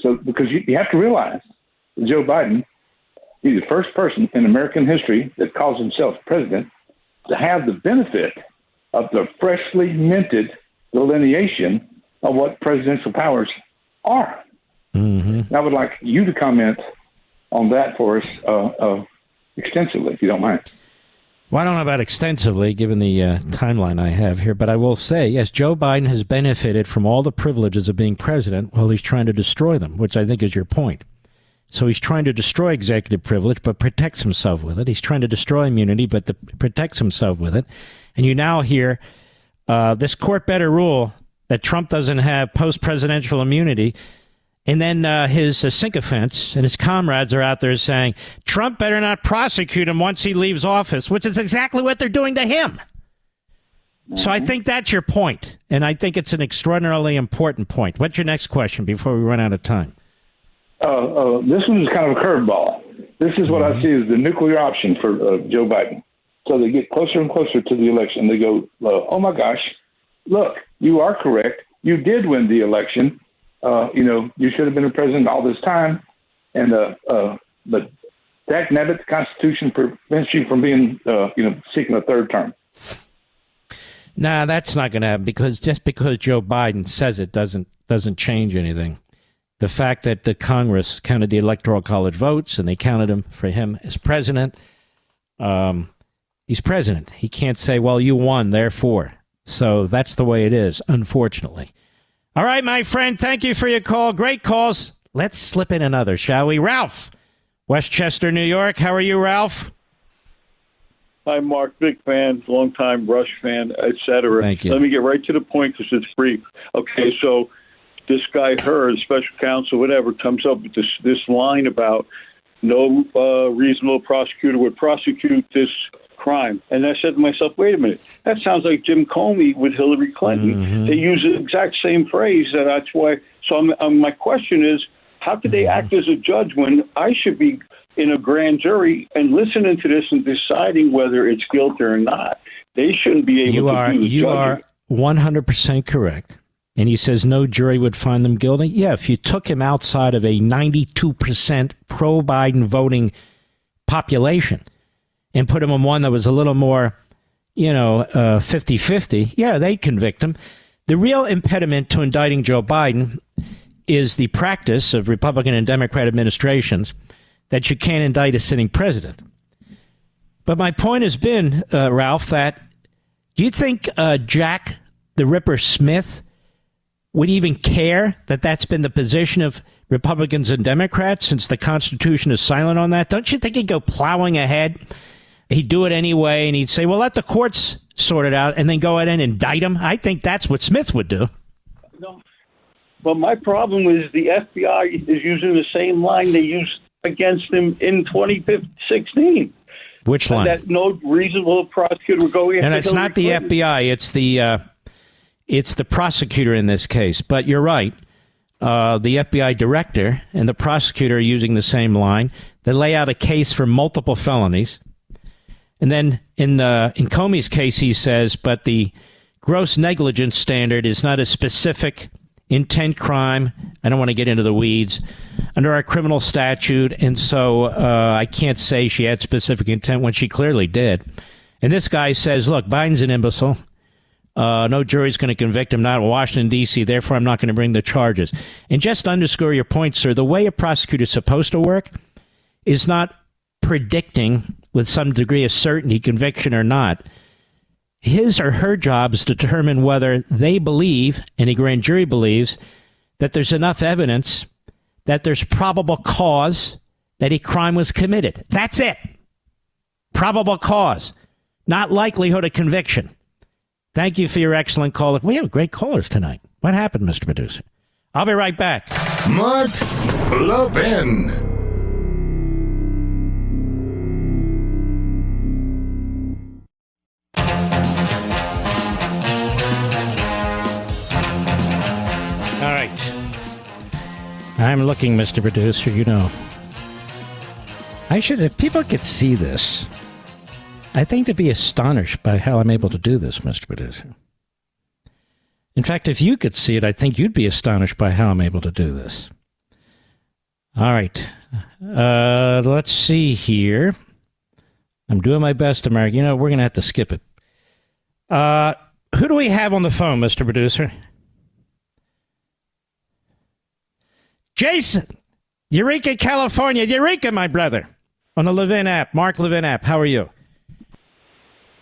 So, because you have to realize that Joe Biden, he's the first person in American history that calls himself president to have the benefit of the freshly minted delineation of what presidential powers are. Mm-hmm. I would like you to comment on that for us extensively, if you don't mind. Well, I don't know about extensively, given the timeline I have here, but I will say, yes, Joe Biden has benefited from all the privileges of being president while he's trying to destroy them, which I think is your point. So he's trying to destroy executive privilege, but protects himself with it. He's trying to destroy immunity, but protects himself with it. And you now hear this court better rule that Trump doesn't have post-presidential immunity. And then his sycophants and his comrades are out there saying, Trump better not prosecute him once he leaves office, which is exactly what they're doing to him. Mm-hmm. So I think that's your point. And I think it's an extraordinarily important point. What's your next question before we run out of time? This one is kind of a curveball. This is what I see as the nuclear option for Joe Biden. So they get closer and closer to the election. They go, oh, my gosh, look, you are correct. You did win the election. You should have been a president all this time. And but Dak Nebbit, the Constitution prevents you from being, seeking a third term. Nah, that's not going to happen because Joe Biden says it doesn't change anything. The fact that the Congress counted the Electoral College votes and they counted him for him as president, he's president. He can't say, well, you won, therefore. So that's the way it is, unfortunately. All right, my friend, thank you for your call. Great calls. Let's slip in another, shall we? Ralph, Westchester, New York. How are you, Ralph? Hi, Mark. Big fan, long-time Rush fan, etc. Thank you. Let me get right to the point because it's brief. Okay, so this guy, Hurd, special counsel, whatever, comes up with this line about no reasonable prosecutor would prosecute this crime. And I said to myself, wait a minute, that sounds like Jim Comey with Hillary Clinton. Mm-hmm. They use the exact same phrase. That's why. So my question is, how could they act as a judge when I should be in a grand jury and listening to this and deciding whether it's guilty or not? They shouldn't be able to do this judging. You are 100% correct. And he says no jury would find them guilty. Yeah, if you took him outside of a 92% pro-Biden voting population and put him on one that was a little more, 50-50, yeah, they'd convict him. The real impediment to indicting Joe Biden is the practice of Republican and Democrat administrations that you can't indict a sitting president. But my point has been, Ralph, that do you think Jack the Ripper Smith would even care that that's been the position of Republicans and Democrats since the Constitution is silent on that? Don't you think he'd go plowing ahead? He'd do it anyway, and he'd say, well, let the courts sort it out, and then go ahead and indict him? I think that's what Smith would do. No. But my problem is the FBI is using the same line they used against him in 2016. Which line? That no reasonable prosecutor would go in. And it's not the FBI, it's the prosecutor in this case. But you're right. The FBI director and the prosecutor are using the same line. They lay out a case for multiple felonies. And then in Comey's case, he says, but the gross negligence standard is not as specific intent crime. I don't want to get into the weeds. Under our criminal statute, and so I can't say she had specific intent when she clearly did. And this guy says, look, Biden's an imbecile. No jury's going to convict him, not in Washington, D.C., therefore I'm not going to bring the charges. And just to underscore your point, sir, the way a prosecutor is supposed to work is not predicting with some degree of certainty conviction or not. His or her job is to determine whether they believe, and a grand jury believes, that there's enough evidence that there's probable cause that a crime was committed. That's it. Probable cause, not likelihood of conviction. Thank you for your excellent call. We have great callers tonight. What happened, Mr. Producer? I'll be right back. Mark Levin. All right. I'm looking, Mr. Producer, you know. If people could see this, I think they'd be astonished by how I'm able to do this, Mr. Producer. In fact, if you could see it, I think you'd be astonished by how I'm able to do this. All right. Let's see here. I'm doing my best, America. You know, we're going to have to skip it. Who do we have on the phone, Mr. Producer? Jason, Eureka, California. Eureka, my brother. On the Levin app, Mark Levin app. How are you?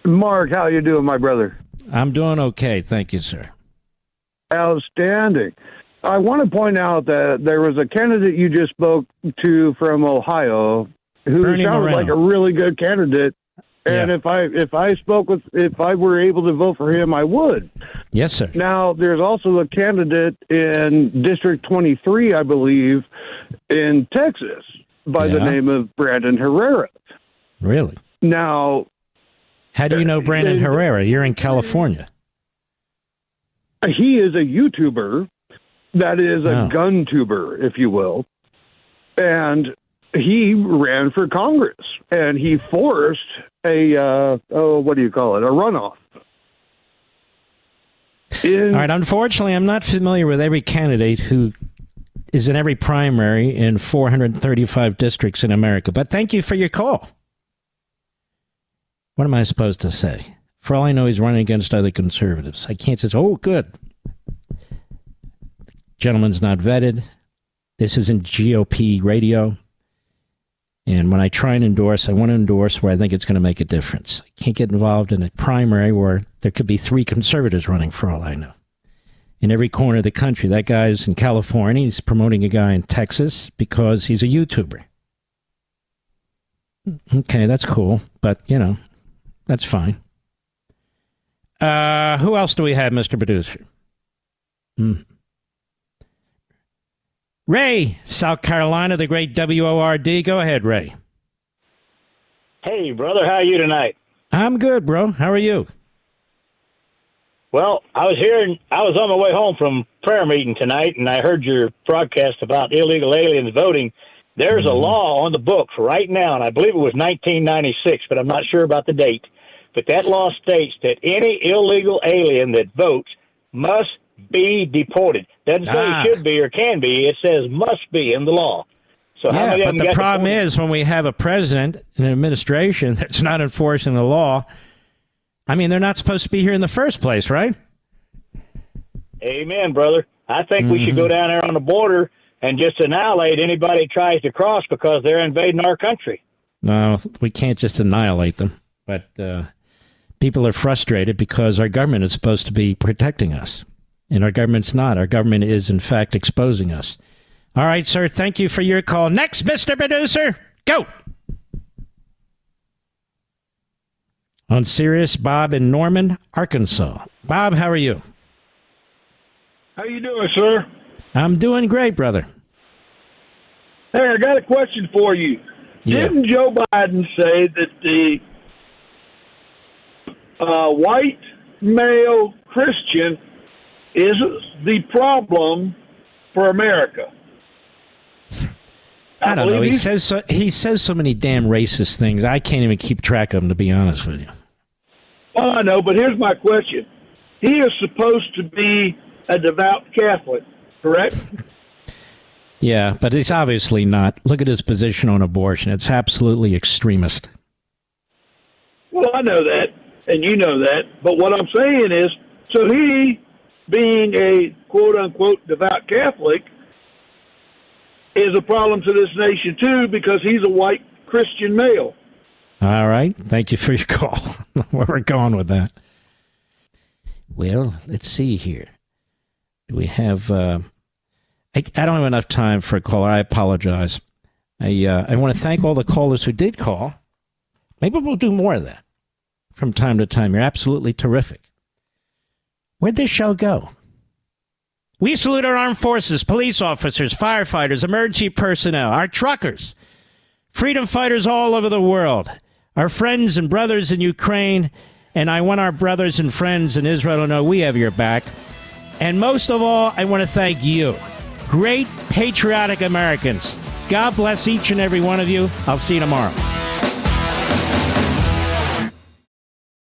Mark, how you doing, my brother? I'm doing okay. Thank you, sir. Outstanding. I want to point out that there was a candidate you just spoke to from Ohio who Bernie sounded Moreno. like a really good candidate. And Yeah. if I were able to vote for him, I would. Yes, sir. Now, there's also a candidate in District 23, I believe, in Texas by the Yeah. name of Brandon Herrera. Really? Now, How do you know Brandon Herrera? You're in California. he is a YouTuber that is a gun tuber, if you will. And he ran for Congress, and he forced a runoff. All right. Unfortunately, I'm not familiar with every candidate who is in every primary in 435 districts in America. But thank you for your call. What am I supposed to say? For all I know, he's running against other conservatives. I can't say, oh, good. Gentleman's not vetted. This isn't GOP radio. And when I try and endorse, I want to endorse where I think it's going to make a difference. I can't get involved in a primary where there could be 3 conservatives running, for all I know. In every corner of the country. That guy's in California. He's promoting a guy in Texas because he's a YouTuber. Okay, that's cool. But, you know, that's fine. Who else do we have, Mr. Producer? Ray, South Carolina, the great WORD. Go ahead, Ray. Hey, brother, how are you tonight? I'm good, bro. How are you? Well, I was on my way home from prayer meeting tonight, and I heard your broadcast about illegal aliens voting. There's a law on the books right now, and I believe it was 1996, but I'm not sure about the date. But that law states that any illegal alien that votes must be deported. Doesn't say should be or can be. It says must be in the law. So how many of but them the problem is when we have a president and an administration that's not enforcing the law, I mean, they're not supposed to be here in the first place, right? Amen, brother. I think we should go down there on the border and just annihilate anybody who tries to cross because they're invading our country. No, we can't just annihilate them. But people are frustrated because our government is supposed to be protecting us. And our government's not. Our government is, in fact, exposing us. All right, sir. Thank you for your call. Next, Mr. Producer. Go. On Sirius, Bob in Norman, Arkansas. Bob, how are you? How you doing, sir? I'm doing great, brother. Hey, I got a question for you. Yeah. Didn't Joe Biden say that the white male Christian is the problem for America? I don't know. He says so many damn racist things. I can't even keep track of them, to be honest with you. Oh, I know, but here's my question. He is supposed to be a devout Catholic. correct? Yeah, but it's obviously not. Look at his position on abortion. It's absolutely extremist. Well, I know that, and you know that. But what I'm saying is, so he, being a quote-unquote devout Catholic, is a problem to this nation, too, because he's a white Christian male. All right. Thank you for your call. Where we're going with that. Well, let's see here. We have... I don't have enough time for a caller. I apologize. I want to thank all the callers who did call. Maybe we'll do more of that from time to time. You're absolutely terrific. Where'd this show go? We salute our armed forces, police officers, firefighters, emergency personnel, our truckers, freedom fighters all over the world, our friends and brothers in Ukraine, and I want our brothers and friends in Israel to know we have your back. And most of all, I want to thank you, great patriotic Americans. God bless each and every one of you. I'll see you tomorrow.